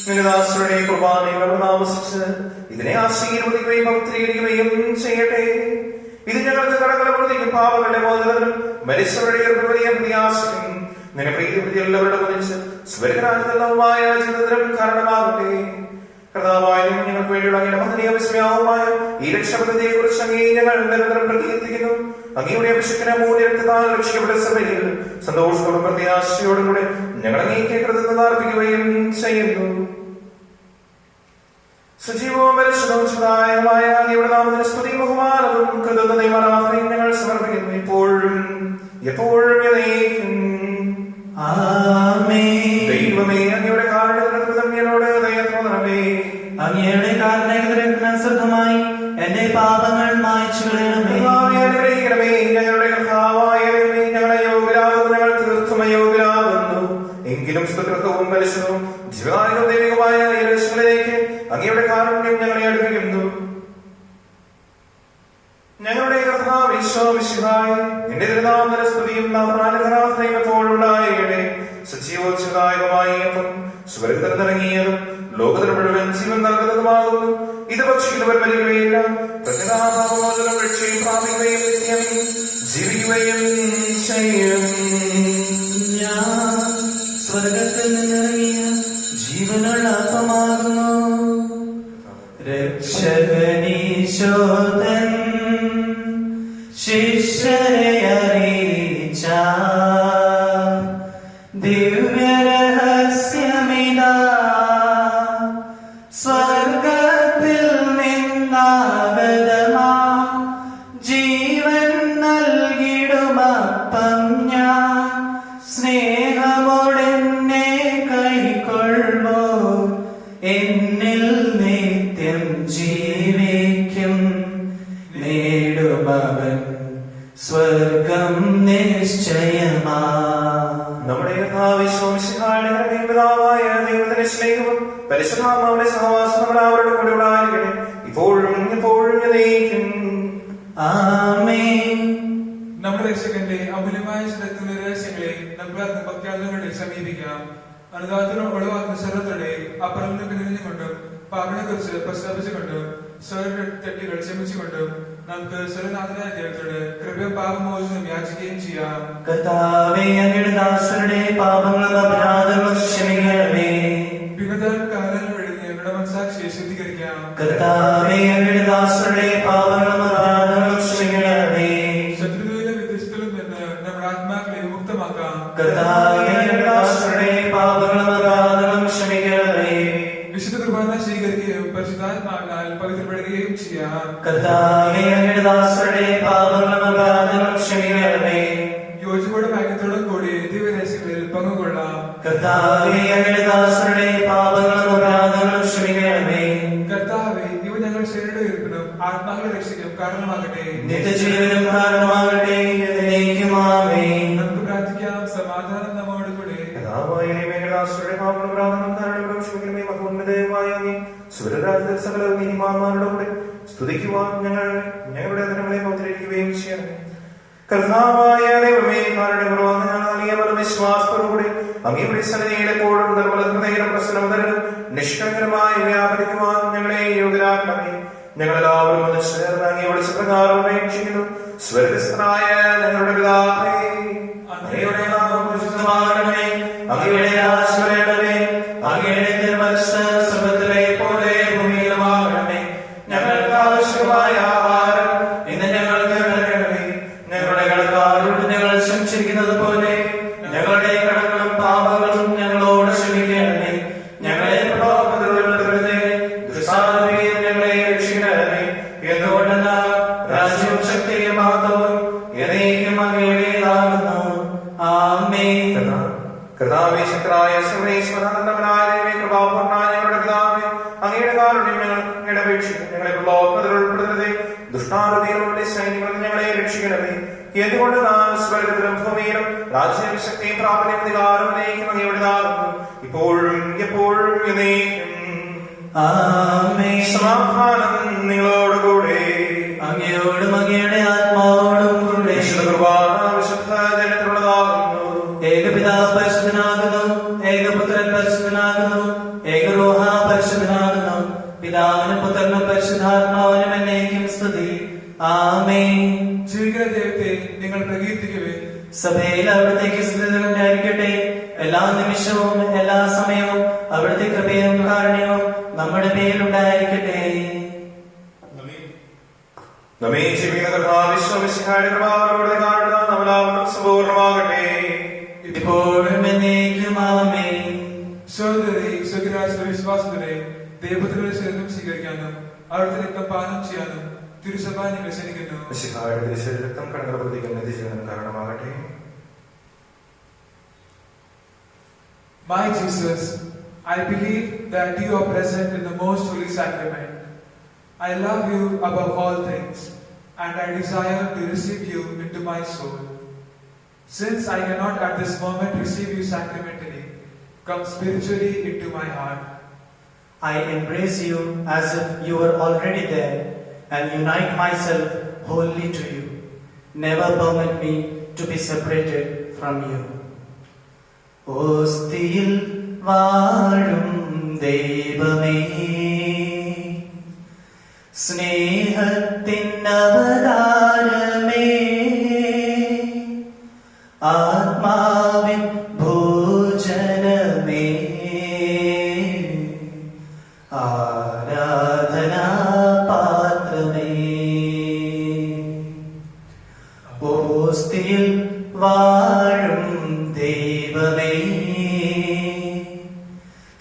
നിന്റെ ദാസരുടെ കുർബാനയിൽ താമസിച്ച് ഇതിനെ ആശീർവദിക്കുകയും പവിത്രീകരിക്കുകയും ചെയ്യട്ടെ. ഇത് ഞങ്ങൾക്ക് കടങ്ങളുടെ പ്രതിക്കും പാപങ്ങളുടെ മോചനത്തിനും മരിച്ചവരുടെ വലിയ പ്രയാസത്തിനും നിന്നെ പ്രീതിപ്പെടുത്തി എല്ലാവരുടെ കുറിച്ച് സ്വർഗരാജ്യമായ ജീവിതത്തിനും കാരണമാകട്ടെ. കർത്താവായ ഞങ്ങൾക്ക് വേണ്ടിയുള്ള അങ്ങയുടെ മഹനീയ വിസ്മയവുമായ ഈ രക്ഷാപദ്ധതിയെ കുറിച്ച് അങ്ങേ ഞങ്ങൾ നിരന്തരം പ്രകീർത്തിക്കുന്നു. അങ്ങയുടെ അഭിഷേകന മൂല്യത്താൽ രക്ഷിക്കപ്പെട്ട സഭയിൽ സന്തോഷത്തോടും പ്രത്യാശയോടും കൂടെ ഞങ്ങൾ അങ്ങേക്ക് കൃതജ്ഞത അർപ്പിക്കുകയും ചെയ്യുന്നു. സജീവവും പരിശുദ്ധവുമായ അങ്ങയുടെ നാമത്തിന് സ്തുതിയും ബഹുമാനവും കൃതജ്ഞതയും ആരാധനയും ഞങ്ങൾ സമർപ്പിക്കുന്നു. ഇപ്പോഴും എപ്പോഴും എന്നേക്കും. ദൈവമേ, അങ്ങയുടെ കാരുണ്യത്തിനോട് ദയ തോന്നണമേ. അങ്ങയുടെ കാരുണ്യത്തിനനുസൃതമായി എന്റെ പാപങ്ങൾ മായ്ച്ചു കളയണമേ. അനുഗ്രഹിക്കണമേ. ഞങ്ങളുടെ കർത്താവായ ദൈവമേ, ഞങ്ങളെ യോഗ്യരാകുന്നു, ഞങ്ങൾ തീർത്തും അയോഗ്യരാകുന്നു. എങ്കിലും സ്തുത്യവും പരിശുദ്ധവും ജീവദായകവും ദൈവികമായ ഈ രഹസ്യങ്ങളിലേക്ക് അങ്ങയുടെ കാരുണ്യം ഞങ്ങളെ അടുപ്പിക്കുന്നു. ഞങ്ങളുടെ കർത്താവ് ഈശോ മിശിഹായേ, നിന്റെ തിരുനാമത്തിന്റെ സ്തുതിയും നാമധേയം എപ്പോഴുണ്ടായിരിക്കട്ടെ. സജീവോജ്വദായകമായ സ്വർഗ്ഗത്തിൽ നിറങ്ങിയതും ലോകത്തിന് മുഴുവൻ ജീവൻ നൽകുന്നതുമാകുന്നു. ഇത് ഭക്ഷിക്കുന്നവർ മരിക്കുകയില്ല, പ്രത്യക്ഷാപാപമോചനം രക്ഷയും പ്രാപിക്കുകയും നിത്യം ജീവിക്കുകയും ചെയ്യും. ഞാൻ സ്വർഗത്തിൽ നിന്നിറങ്ങിയ ജീവനുള്ള അപ്പമാകുന്നു. രക്ഷകനീശോദൻ ശിഷ്യരെ അറിയിച്ച ദിവ്യരഹസ്യമിതാ, സ്വർഗത്തിൽ നിന്നാഗതമാ ജീവൻ നൽകിടുമപ്പം ഞാൻ. സ്നേഹമോടെന്നെ കൈക്കൊള്ളൂ, എന്നിൽ നിത്യം ജീവിക്കും. നേടുമവൻ സ്വർഗം നിശ്ചയമാ. നമ്മുടെ പിതാവായ ദൈവത്തിന്റെ സ്നേഹവും പരിശുദ്ധാത്മാവിന്റെ സഹവാസം നമ്മുടെ അവരുടെ കൂടെ ഉണ്ടായിരിക്കട്ടെ, ഇപ്പോഴും എപ്പോഴും എന്നേക്കും. ആമേൻ. നമ്മുടെ രക്ഷകന്റെ അമൂല്യമായ സ്ഥലത്തിന്റെ രഹസ്യങ്ങളെ നമുക്ക് ഭക്തിയാളുകളെ സമീപിക്കാം. അനുദാനത്തിനും ഒഴിവാക്കുന്ന സർവത്തോടെ അപ്പുറം പിന്തുണഞ്ഞുകൊണ്ടും പാപിനെ കുറിച്ച് പ്രസ്താവിച്ചുകൊണ്ടും തെറ്റുകൾ ക്ഷമിച്ചുകൊണ്ടും നമുക്ക് സർവനാഥനായ ദൈവത്തോട് കൃപയും പാപമോചനം യാചിക്കുകയും ചെയ്യാം. കർത്താവേ, അങ്ങയുടെ ദാസരുടെ പാപങ്ങളും അപരാധങ്ങളും ക്ഷമിക്കണമേ. വിഗതകാലം വഴി ഞങ്ങളുടെ മനസാക്ഷിയെ ശുദ്ധീകരിക്കാം. കർത്താവേ, അങ്ങയുടെ ദാസരുടെ പാപങ്ങളും അപരാധങ്ങളും ക്ഷമിക്കണമേ. ശത്രുവിലെ വിദ്വേഷത്തിലും നിന്ന് നമ്മുടെ ആത്മാക്കളെ വിമുക്തമാക്കാം. കർത്താവേ, അങ്ങയുടെ ദാസരുടെ പാപങ്ങളും അപരാധങ്ങളും ക്ഷമിക്കണമേ. വിശുദ്ധ കുർബാന സ്വീകരിക്കുകയും പരിശുദ്ധാത്മാവിനാൽ പവിത്രപ്പെടുകയും ചെയ്യാം. കർത്താവേ, അങ്ങയുടെ ദാസരുടെ പാപങ്ങളും അപരാധങ്ങളും ക്ഷമിക്കണമേ. യോജിപ്പോടും ഐക്യത്തോടും കൂടി ദിവ്യരഹസ്യങ്ങളിൽ പങ്കുകൊള്ളാം. കർത്താവേ, അങ്ങയുടെ ദാസരുടെ പാപങ്ങളും അപരാധങ്ങളും ക്ഷമിക്കണമേ. കർത്താവേ, ഇവ ഞങ്ങൾ ശരീരയുടെ ഉയർപ്പിനും ആത്മാക്കളെ രക്ഷിക്കും കാരണമാകട്ടെ. നിത്യജീവനും കാരണമാകട്ടെ. എന്നേക്കും ആമേൻ. നമുക്ക് പ്രാർത്ഥിക്കാം. സമാധാനം നമ്മോട് കൂടെ. സകല നീതിമാന്മാരുടെ കൂടെ സ്തുതിക്കുവാൻ ഞങ്ങളുടെ ദിനങ്ങളെ പൗത്രീകരിക്കുകയും ചെയ്യണം. കർത്താവായ ദൈവമേ, കാരുണ്യപൂർവ്വം ഞങ്ങൾ നൽകിയ വിശ്വാസത്തോടുകൂടി അങ്ങയുടെ സന്നിധിയിൽ എപ്പോഴും നിർമ്മല ഹൃദയനും പ്രസന്നവതരനും നിഷ്കളങ്കരമായി വ്യാപരിക്കുവാൻ ഞങ്ങളെ യോഗ്യരാക്കണമേ. ഞങ്ങളെല്ലാവരും ഒന്ന് ചേർന്ന് അങ്ങേ വിളിച്ച പ്രകാരം അപേക്ഷിക്കുന്നു. സ്വർഗ്ഗസ്ഥനായ ഞങ്ങളുടെ പിതാവേ, അങ്ങയുടെ നാമം പൂജിതമാകണമേ. അങ്ങയുടെ രാജ്യം വരണമേ. അങ്ങയുടെ തിരുമനസ്സ് സ്വർഗ്ഗത്തിലെ പോലെ ഭൂമിയിലുമാകണമേ. ഞങ്ങൾക്ക് ആവശ്യമായ ആഹാരം ഇന്ന് ഞങ്ങൾക്ക് നൽകണമേ. ഞങ്ങളുടെ കടക്കാരോട് ഞങ്ങൾ ക്ഷമിച്ചിരിക്കുന്നത് പോലെ ഞങ്ങളുടെ കടങ്ങളും പാപങ്ങളും ഞങ്ങളോട് ക്ഷമിക്കണമേ. ഞങ്ങളെ പ്രലോഭനത്തിൽ ഉൾപ്പെടുത്തരുതേ. ദുഷ്ടാരൂപിയിൽ ഞങ്ങളെ രക്ഷിക്കണമേ. എന്തുകൊണ്ടെന്നാൽ രാജ്യവും ശക്തിയും മഹത്വവും എന്നേക്കും അങ്ങയുടേതാകുന്നു. ആമേൻ. കർത്താവേ, ശക്തനായ സർവ്വേശ്വരനായ ദൈവമേ, കൃപാപൂർണ്ണനായ ഞങ്ങളുടെ പിതാവേ, അങ്ങയുടെ കാരുണ്യം ഞങ്ങൾ അപേക്ഷിക്കുന്നു. ഞങ്ങളെ പ്രലോഭനത്തിൽ ഉൾപ്പെടുത്തരുതേ. ദുഷ്ടാരൂപികളുടെ സൈന്യങ്ങളിൽ ഞങ്ങളെ രക്ഷിക്കണമേ. എന്തുകൊണ്ട് നാം സ്വർഗ്ഗത്തിലും ഭൂമിയിലും രാജ്യവും ശക്തിയും പ്രാപണ്യവും അധികാരവും എന്നേക്കും അങ്ങയുടേതാകുന്നു. ഇപ്പോഴും എപ്പോഴും എന്നേക്കും. ആമേൻ. സമാധാനം നിങ്ങളോടുകൂടെ. അങ്ങയോടും അങ്ങയുടെ ആത്മാവോടും കൂടെ. വിശുദ്ധ കുർബാന വിശുദ്ധ ജനത്തിലുള്ളതാകുന്നു. ഏകപിതാവ് പരിശുദ്ധനാകുന്നു, ഏകപുത്രൻ പരിശുദ്ധനാകുന്നു, ഏകരൂഹ പരിശുദ്ധനാകുന്നു. പിതാവിനും പുത്രനും പരിശുദ്ധാത്മാവിനും എന്നേക്കും സ്തുതി. ആമേൻ. ജീവിക്കുന്ന ദൈവത്തെ നിങ്ങൾ പ്രകീർത്തിക്കുവേ. സഭയിൽ അവിടുത്തേക്ക് സ്തുതി ഉണ്ടായിരിക്കട്ടെ. എല്ലാ നിമിഷവും എല്ലാ സമയവും അവിടുത്തെ കൃപയും കാരുണ്യവും നമ്മുടെ മേലുണ്ടായിരിക്കട്ടെ. നമ്മെ ജീവിക്കുന്ന കർത്താവ് വിശ്വമിശിഹായുടെ കൃപാവരോടെ കാണുന്ന നമ്മളാവണം സമ്പൂർണ്ണമാകട്ടെ. ഇപ്പോഴും എന്നേക്കും ആമേൻ. സഹോദരരെ, സ്വകരാജ്യ വിശ്വാസത്തിലെ ദൈവപുത്രരുടെ ശരീരം സ്വീകരിക്കാനും അവിടുത്തെ രക്തം പാനം ചെയ്യാനും തിരുസഭ നിങ്ങൾ ക്ഷണിക്കുന്നു. മിശിഹായുടെ തിരുശരീരക്തം കടങ്ങളുടെ പ്രതിക്കും നിത്യജീവനും കാരണമാകട്ടെ. My Jesus, I believe that you are present in the most holy sacrament. I love you above all things, and I desire to receive you into my soul. Since I cannot at this moment receive you sacramentally, come spiritually into my heart. I embrace you as if you were already there and unite myself wholly to you. Never permit me to be separated from you. ഓസ്തിയിൽ വാഴും ദൈവമേ, സ്നേഹത്തിൻ അവതാരമേ, ആത്മാവിൻ ഭോജനമേ, ആരാധനാ പാത്രമേ. ഓസ്തിയിൽ വാഴും ദൈവമേ,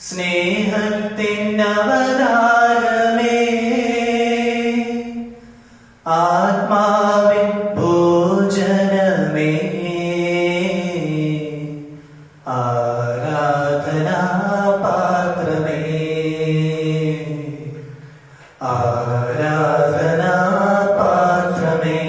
സ്നേഹത്തിൻ അവതാരമേ, ആത്മാവിൻ ഭോജനമേ, ആരാധനാ പാത്രമേ, ആരാധനാ പാത്രമേ.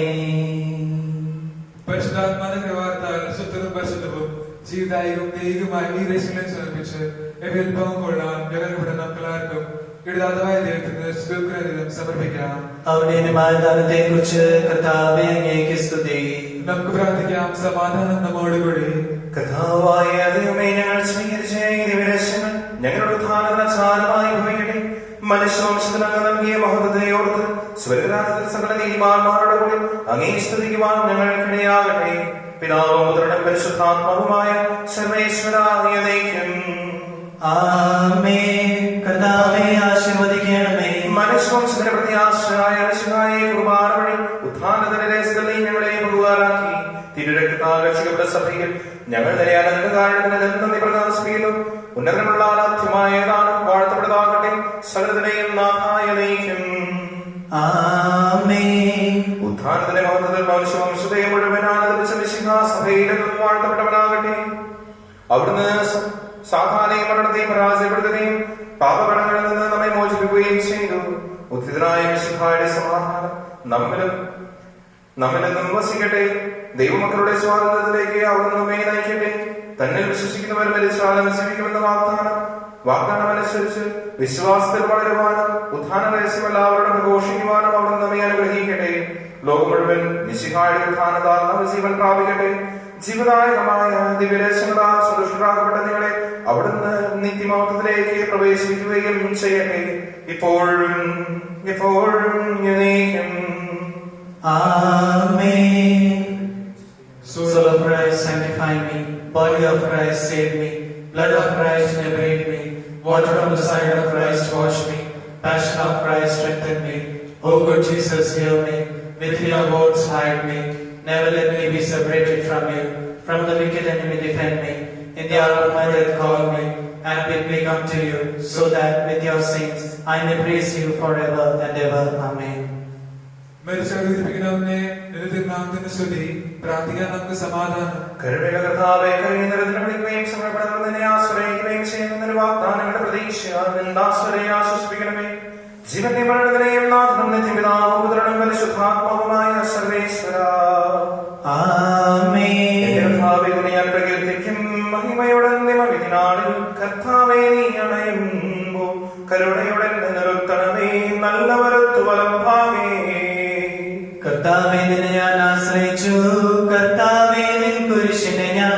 പരിശുദ്ധാത്മാവിന്റെ കൃപാവരത്താൽ ശുദ്ധവും പരിശുദ്ധവും ജീവദായകവും ദൈവികവുമായ ഈ രക്ഷകളെ സമർപ്പിച്ച് എവിൽഭവം കൊള്ളാൻ ഞങ്ങളുടെ നമുക്കെല്ലാവർക്കും ഇടതാതമായ ദൈവത്തിന് സ്തുതിയും സമർപ്പിക്കാം. ഔന്നത്യമായ ദാനത്തെ കുറിച്ച് കർത്താവേ അങ്ങേക്ക് സ്തുതി. നമുക്ക് പ്രാർത്ഥിക്കാം. സമാധാനം നമ്മോടുകൂടി. കർത്താവായ ദൈവമേ, ഞങ്ങൾ സ്വീകരിച്ച ഈ ദിവരക്ഷകൾ ഞങ്ങളുടെ ഉദ്ധാനചാരമായി ഭവിക്കട്ടെ. മനുഷ്യവംശത്തിന് അങ്ങ് നൽകിയ മഹത്വത്തെ ഓർത്ത് സ്വർഗ്ഗരാജ്യത്തിൽ സകല നീതിമാന്മാരുടെ കൂടെ അങ്ങേ സ്തുതിക്കുവാൻ ഞങ്ങൾക്കിടയാകട്ടെ. പിതാവും പുത്രനും പരിശുദ്ധാത്മാവുമായ സർവേശ്വരായ എന്നേക്കും. ആമേൻ. കർത്താവേ ആശീർവദിക്കണമേ. മനുഷ്യവംശത്തിന്റെ പ്രത്യാശയായ മിശിഹായെ കുർബാന വഴി ഉത്ഥാനത്തിന്റെ രഹസ്യത്തിൽ ഞങ്ങളെ പങ്കുകാരാക്കി തിരുരക്തത്താൽ രക്ഷിക്കപ്പെട്ട സഭയിൽ ഞങ്ങൾ നന്ദി പ്രദർശിപ്പിക്കുന്നു. ഉന്നതമുള്ള ആരാധ്യമായ ദാനം വാഴ്ത്തപ്പെട്ടതാകട്ടെ. സകലത്തിനെയും നാഥായ നയിക്കും. ആമേൻ. ഉത്ഥാനത്തിന്റെ മഹത്വത്തിൽ മനുഷ്യവംശത്തെ മുഴുവൻ ആനന്ദിച്ച മിശിഹാ സഭയിലെന്നും വാഴ്ത്തപ്പെട്ടവനാകട്ടെ. അവിടുന്ന് സാധാരണയും മരണത്തെയും പരാജയപ്പെടുത്തുകയും പാപകടങ്ങളിൽ നിന്ന് നമ്മെ മോചിപ്പിക്കുകയും ചെയ്തു. ഉദ്ധിതനായ മിശിഹായുടെ സമാധാനം നമ്മിലെന്നും വസിക്കട്ടെ. ദൈവമക്കളുടെ സ്വാതന്ത്ര്യത്തിലേക്ക് അവിടുന്ന് നമ്മെ നയിക്കട്ടെ. തന്നിൽ വിശ്വസിക്കുന്നവർ മരിച്ചാലും ജീവിക്കുമെന്ന വാഗ്ദാനമനുസരിച്ച് വിശ്വാസത്തിൽ വളരുവാനും ഉത്ഥാന രഹസ്യം എല്ലാവരോടും ഘോഷിക്കുവാനും അവിടുന്ന് നമ്മെ അനുഗ്രഹിക്കട്ടെ. ലോകം മുഴുവൻ മിശിഹായുടെ ഉത്ഥാനത്താൽ നവജീവൻ പ്രാപിക്കട്ടെ. ജീവദായകമായ ദിവ്യരക്ഷകളാൽ സന്തുഷ്ടരാകപ്പെട്ട നിങ്ങളെ അവിടുന്ന് നിത്യമഹത്വത്തിലേക്ക് പ്രവേശിക്കുകയും ചെയ്യട്ടെ, ഇപ്പോഴും എപ്പോഴും എന്നേക്കും. Amen. Soul of Christ, sanctify me. Body of Christ, save me. Blood of Christ, liberate me. Water from the side of Christ, wash me. Passion of Christ, strengthen me. O good Jesus, heal me. With your words, hide me. Never let me be separated from you. From the wicked enemy, defend me. In the hour of my death, call me, and bid me come to you, so that with your saints I may praise you forever and ever. Amen. മരിച്ചവനെ നിരന്തരനാമത്തിന് സ്തുതി. പ്രാർത്ഥിക്കാൻ നമുക്ക് സമാധാനം. കരുണയുള്ള കർത്താവേ, കഴിയുന്നതിനെ വിളിക്കുകയും സമയപ്പെടുന്നതിനെ ആശ്രയിക്കുകയും ചെയ്യുന്നതിന് വാഗ്ദാനങ്ങളുടെ പ്രതീക്ഷ നിന്ദാശ്വരെ ആശ്വസിപ്പിക്കണമേ. ജീവന്റെ മരണത്തിനെയും നാഥനും നിത്യപിതാവും പുത്രനും പരിശുദ്ധാത്മാവുമായ സർവേശ്വര. ആമേൻ. കർത്താവേ, ഞാൻ പ്രകീർത്തിക്കും മഹിമയുടെ നിമവിധിനാളിൽ. കർത്താവേ, നീ അണയുമ്പോൾ കരുണയുടെ നിറുത്തണമേ, നല്ലവരത്തു വലംഭാഗേ. കർത്താവേ, നിന്നെ ഞാൻ ആശ്രയിച്ചു. കർത്താവേ, നിൻ കുരിശിനെ ഞാൻ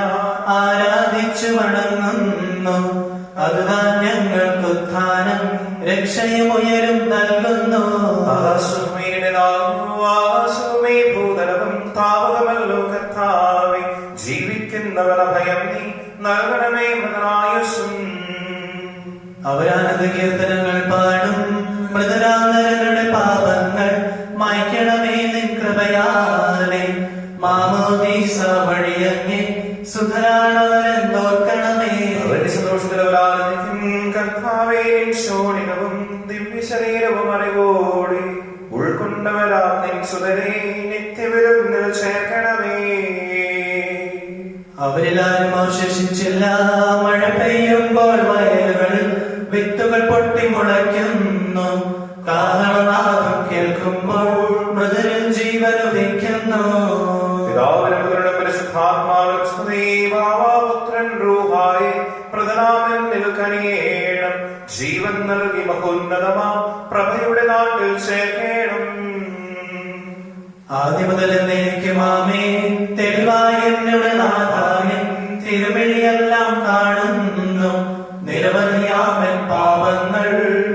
ആരാധിച്ചു വണങ്ങുന്നു. അതുതാൻ ഞങ്ങൾക്ക് ഉത്ഥാനം രക്ഷയും ഉയരും നൽകുന്നു. ഭൂതലവും താവകമല്ലോ കർത്താവേ, ജീവിക്കുന്നവന ഭയം നീ നൽകണമേ മൃതനായുസ്സും. അവരാനന്ദ കീർത്തനങ്ങൾ പാടും. മൃതരാന്തരങ്ങളുടെ പാപങ്ങൾ മായ്ക്കണമേ നിൻ കൃപയാലെ. മാമോദീസ വഴിയങ്ങേ സുഖരാണവരെന്നോർക്കണമേ. സന്തോഷത്തിലവരാനന്ദിക്കും കർത്താവേ, ശോണിതവും ദിവ്യശരീരവും അറിവോടെ ഉൾക്കൊണ്ടവരാ നിൻ സുതരെ നിത്യവിരുന്നിൽ ചേർക്കണമേ. അവരിലാരും അവശേഷിച്ചില്ല. മഴ പെയ്യുമ്പോൾ വയലുകളിൽ വിത്തുകൾ പൊട്ടി മുളയ്ക്കുന്നു. കാഹളനാദം കേൾക്കുമ്പോൾ മൃതരിൽ ജീവൻ ഉദിക്കുന്നു. പിതാവിനും പുത്രനും പരിശുദ്ധാത്മാവിനും സ്തുതി. ഭാവാപുത്രൻ റൂഹായി പ്രഥനാമെന്നിൽ കനിയേണം. ജീവൻ നൽകി മഹോന്നതമാം പ്രഭയുടെ നാട്ടിൽ ചേർക്കേണം. ആദ്യം മുതൽ എന്നേക്കും ആമേൻ. തെളിവായ എന്നുടെ നാഥായൻ തിരുമിഴിയെല്ലാം കാണുന്നു. നിരവധിയാമൻ പാപങ്ങൾ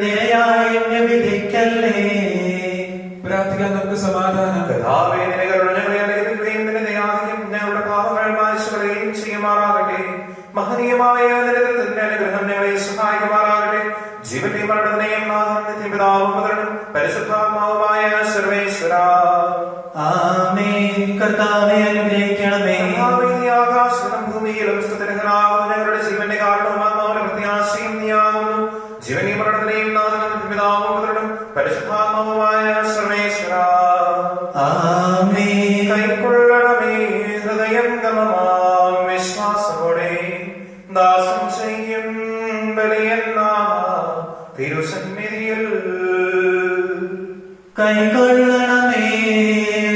നിരയായി എന്നെ വിധിക്കല്ലേ. പ്രാർത്ഥിക്കാൻ നമുക്ക് സമാധാനം. കർത്താവേ, നിന്റെ കരുണ ഞങ്ങളെ അനുഗ്രഹിക്കുകയും നിന്റെ ദയാധിക്യം ഞങ്ങളുടെ പാപങ്ങൾ മായ്ച്ചുകളയുകയും ചെയ്യുമാറാകട്ടെ. മഹനീയമായ നിന്റെ അനുഗ്രഹം ഞങ്ങളെ സഹായിക്കുമാറാകട്ടെ. ജീവന്റെ മരണത്തിനെയും നാഥനും നിത്യപിതാവും പുത്രനും പരിശുദ്ധാത്മാവുമായ സർവേശ്വര. ആമേൻ. കർത്താവേ, അനുഗ്രഹിക്കണമേ. ആകാശത്തിലും ഭൂമിയിലും സ്തുതിർഹനാകുന്നു. ഞങ്ങളുടെ ജീവന്റെ കാരണവും ആത്മാവിന്റെ പ്രത്യാശയും നീയാകുന്നു. ജീവന്റെ മരണത്തിനെയും നാഥനും നിത്യപിതാവും പുത്രനും പരിശുദ്ധാത്മാവുമായ സർവേശ്വര. ആമേൻ. കൈക്കൊള്ളണമേ ഹൃദയം ഗമമാം വിശ്വാസത്തോടെ ദാസം ചെയ്യും ബലിയെന്നാ തിരുസന്നിധിയിൽ. കൈകൊള്ളണമേ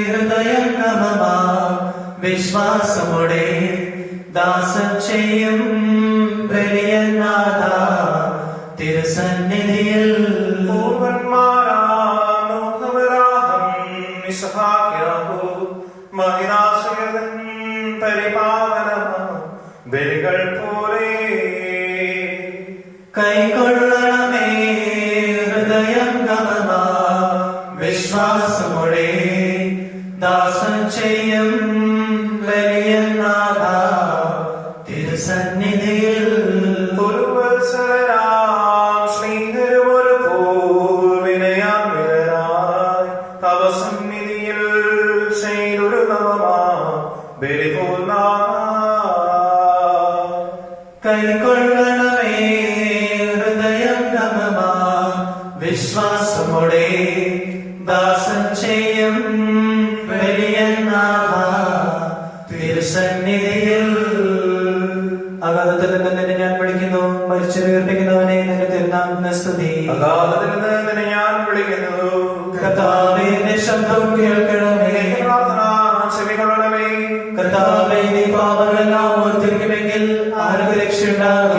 ഹൃദയം നമമാ വിശ്വാസമോടെ ദാസം ചെയ്യും ബലിയനാഥ തിരുസന്നിധിയിൽ. ബലികൾ പോലെ കൈകൊള്ളണമേ ഹൃദയം നമമാ വിശ്വാസമോടെ ദാസം ചെയ്യും ബലിയനാഥ തിരുസന്നിധിയിൽ. പുരുവത്സരാം സ്നേഹരുമൊരു പോൽ വിനയാന്വിതരായി തവ സന്നിധിയിൽ ചെയ്തൊരു നവമാ ബലി പോൽ കൈക്കൊള്ളണമേ ഹൃദയം നമമാ വിശ്വാസമോടെ ദാസം ചെയ്യും ബലിയനാഥ തിരുസന്നിധിയിൽ. അഗാധത്തിൽ നിന്ന് നിന്നെ ഞാൻ വിളിക്കുന്നു. മരിച്ചു വീർപ്പിക്കുന്നവനെ നിന്റെ തിരുനാമത്തിന് സ്തുതി. അഗാധത്തിൽ നിന്ന് നിന്നെ ഞാൻ വിളിക്കുന്നു. കർത്താവേ, നിന്റെ ശബ്ദം കേൾക്കണമേ. പ്രാർത്ഥന ചെവികൊള്ളണമേ. കർത്താവേ, നീ പാപങ്ങളെല്ലാം ഓർത്തിരിക്കുമെങ്കിൽ ആർക്ക് രക്ഷയുണ്ടാകും?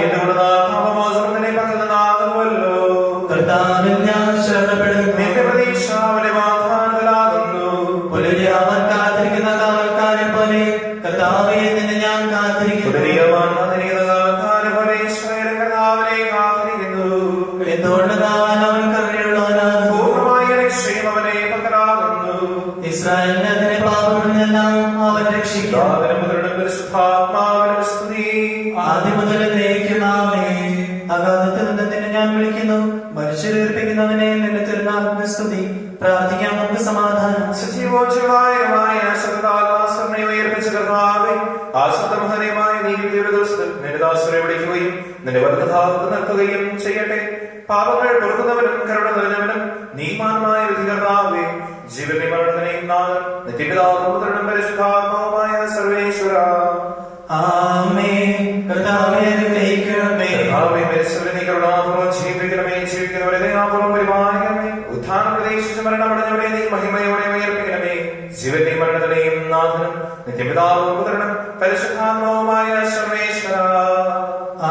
കർത്താവിൽ ഞാൻ ശരണപ്പെടുന്നു. എന്റെ പ്രതീക്ഷ അവന്റെ വാഗ്ദാനത്തിലാകുന്നു. പുലരി അവൻ കാത്തിരിക്കുന്ന കാവൽക്കാരെ പോലെ കർത്താവേ, നിന്നെ പരിശുദ്ധനാകുന്നു. ഇസ്രായേലിനെ അതിനെ പാപങ്ങളിൽ നിന്നെല്ലാം അവൻ രക്ഷിക്കും. പിതാവിനും പുത്രനും പരിശുദ്ധാത്മാവിനും സ്തുതി. ആദ്യം മുതൽ എന്നേക്കും ആമേൻ. അഗാധത്തിൽ നിന്നെ ഞാൻ വിളിക്കുന്നു, മനുഷ്യരെ ഉയർപ്പിക്കുന്നവനെ നിന്റെ തിരുനാമത്തിന് സ്തുതി. പ്രാർത്ഥിക്കാം നമുക്ക് സമാധാനം. സജീവോജ്വലമായ സകലാത്മാസ്മരണയെ ഉയർപ്പിച്ച കർത്താവേ, ആ ശുദ്ധമഹനീയമായ നീതിയുടെ ദിവസത്തിൽ നിന്റെ ദാസരെ വിളിക്കുകയും നിന്റെ വലതുഭാഗത്ത് നിർത്തുകയും ചെയ്യട്ടെ. പാപങ്ങൾ പൊറുക്കുന്നവനും കരുണ നിറഞ്ഞവനും നീതിമാനുമായ വിധികർത്താവേ, ജീവനെ മരണത്തിനെയും നാഥൻ നിത്യപിതാവും പുത്രനും പരിശുദ്ധാത്മാവുമായ സർവേശ്വര ആമേൻ. കർത്താവേ അനുഗ്രഹിക്കണമേ. കർത്താവേ, മരിച്ചവരെ നീ കരുണാപൂർവ്വം ജീവിപ്പിക്കണമേ. ജീവിക്കുന്നവരെ ദയാപൂർവ്വം പരിപാലിക്കണമേ. ഉത്ഥാനം പ്രതീക്ഷിച്ച് മരണമടഞ്ഞവരെ നീ മഹിമയോടെ ഉയർപ്പിക്കണമേ. ജീവനെയും മരണത്തിനെയും നാഥനും നിത്യപിതാവും പുത്രനും പരിശുദ്ധാത്മാവുമായ സർവേശ്വര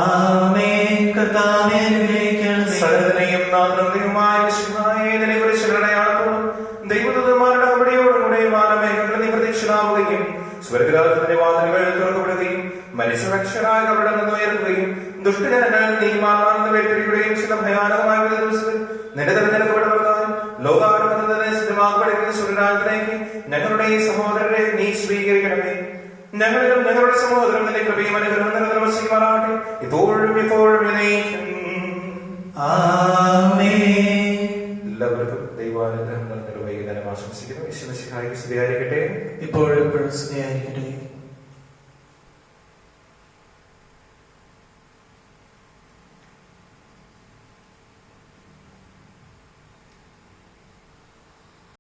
ആമേൻ. കർത്താവേ അനുഗ്രഹിക്കണമേ. സകലതിനെയും നാഥനും ദൈവമായ വിശുദ്ധമായ ഇതിനെക്കുറിച്ചുള്ള അടയാളത്തോടും ദൈവദൂതന്മാരുടെ അവിടെയോടുകൂടെ മാനമേഘങ്ങളിൽ നീ പ്രതീക്ഷിതാവുകയും സ്വർഗ്ഗരാജ്യത്തിന്റെ വാതിലുകൾ തുറക്കപ്പെടുകയും മനുഷ്യരക്ഷരായ അവിടെ നിന്ന് ഉയർത്തുകയും ദുഷ്ടജനങ്ങൾ നീതിമാനാണെന്ന് വേർതിരിക്കുകയും ചില ഭയാനകമായ ദിവസത്തിൽ നിന്റെ തെരഞ്ഞെടുക്കപ്പെടുന്നതായി ലോകാരംഭത്തിന് സിദ്ധമാക്കപ്പെടുന്ന സ്വർഗ്ഗരാജ്യത്തിലേക്ക് ഞങ്ങളുടെ ഈ സഹോദരരെ നീ സ്വീകരിക്കണമേ. ഞങ്ങളിലും ഞങ്ങളുടെ സഹോദരൻ നിന്റെ കൃപയും അനുഗ്രഹം നിരന്തരം വസിക്കുമാറാകട്ടെ, ഇപ്പോഴും എപ്പോഴും എന്നേക്കും. ആമേൻ. എല്ലാവർക്കും ദൈവാനുഗ്രഹം നിറഞ്ഞ വൈകുന്നേരം ആശംസിക്കുന്നു. യേശുമിശിഹായ്ക്ക് സ്തുതിയായിരിക്കട്ടെ. ഇപ്പോഴും സ്തുതിയായിരിക്കട്ടെ.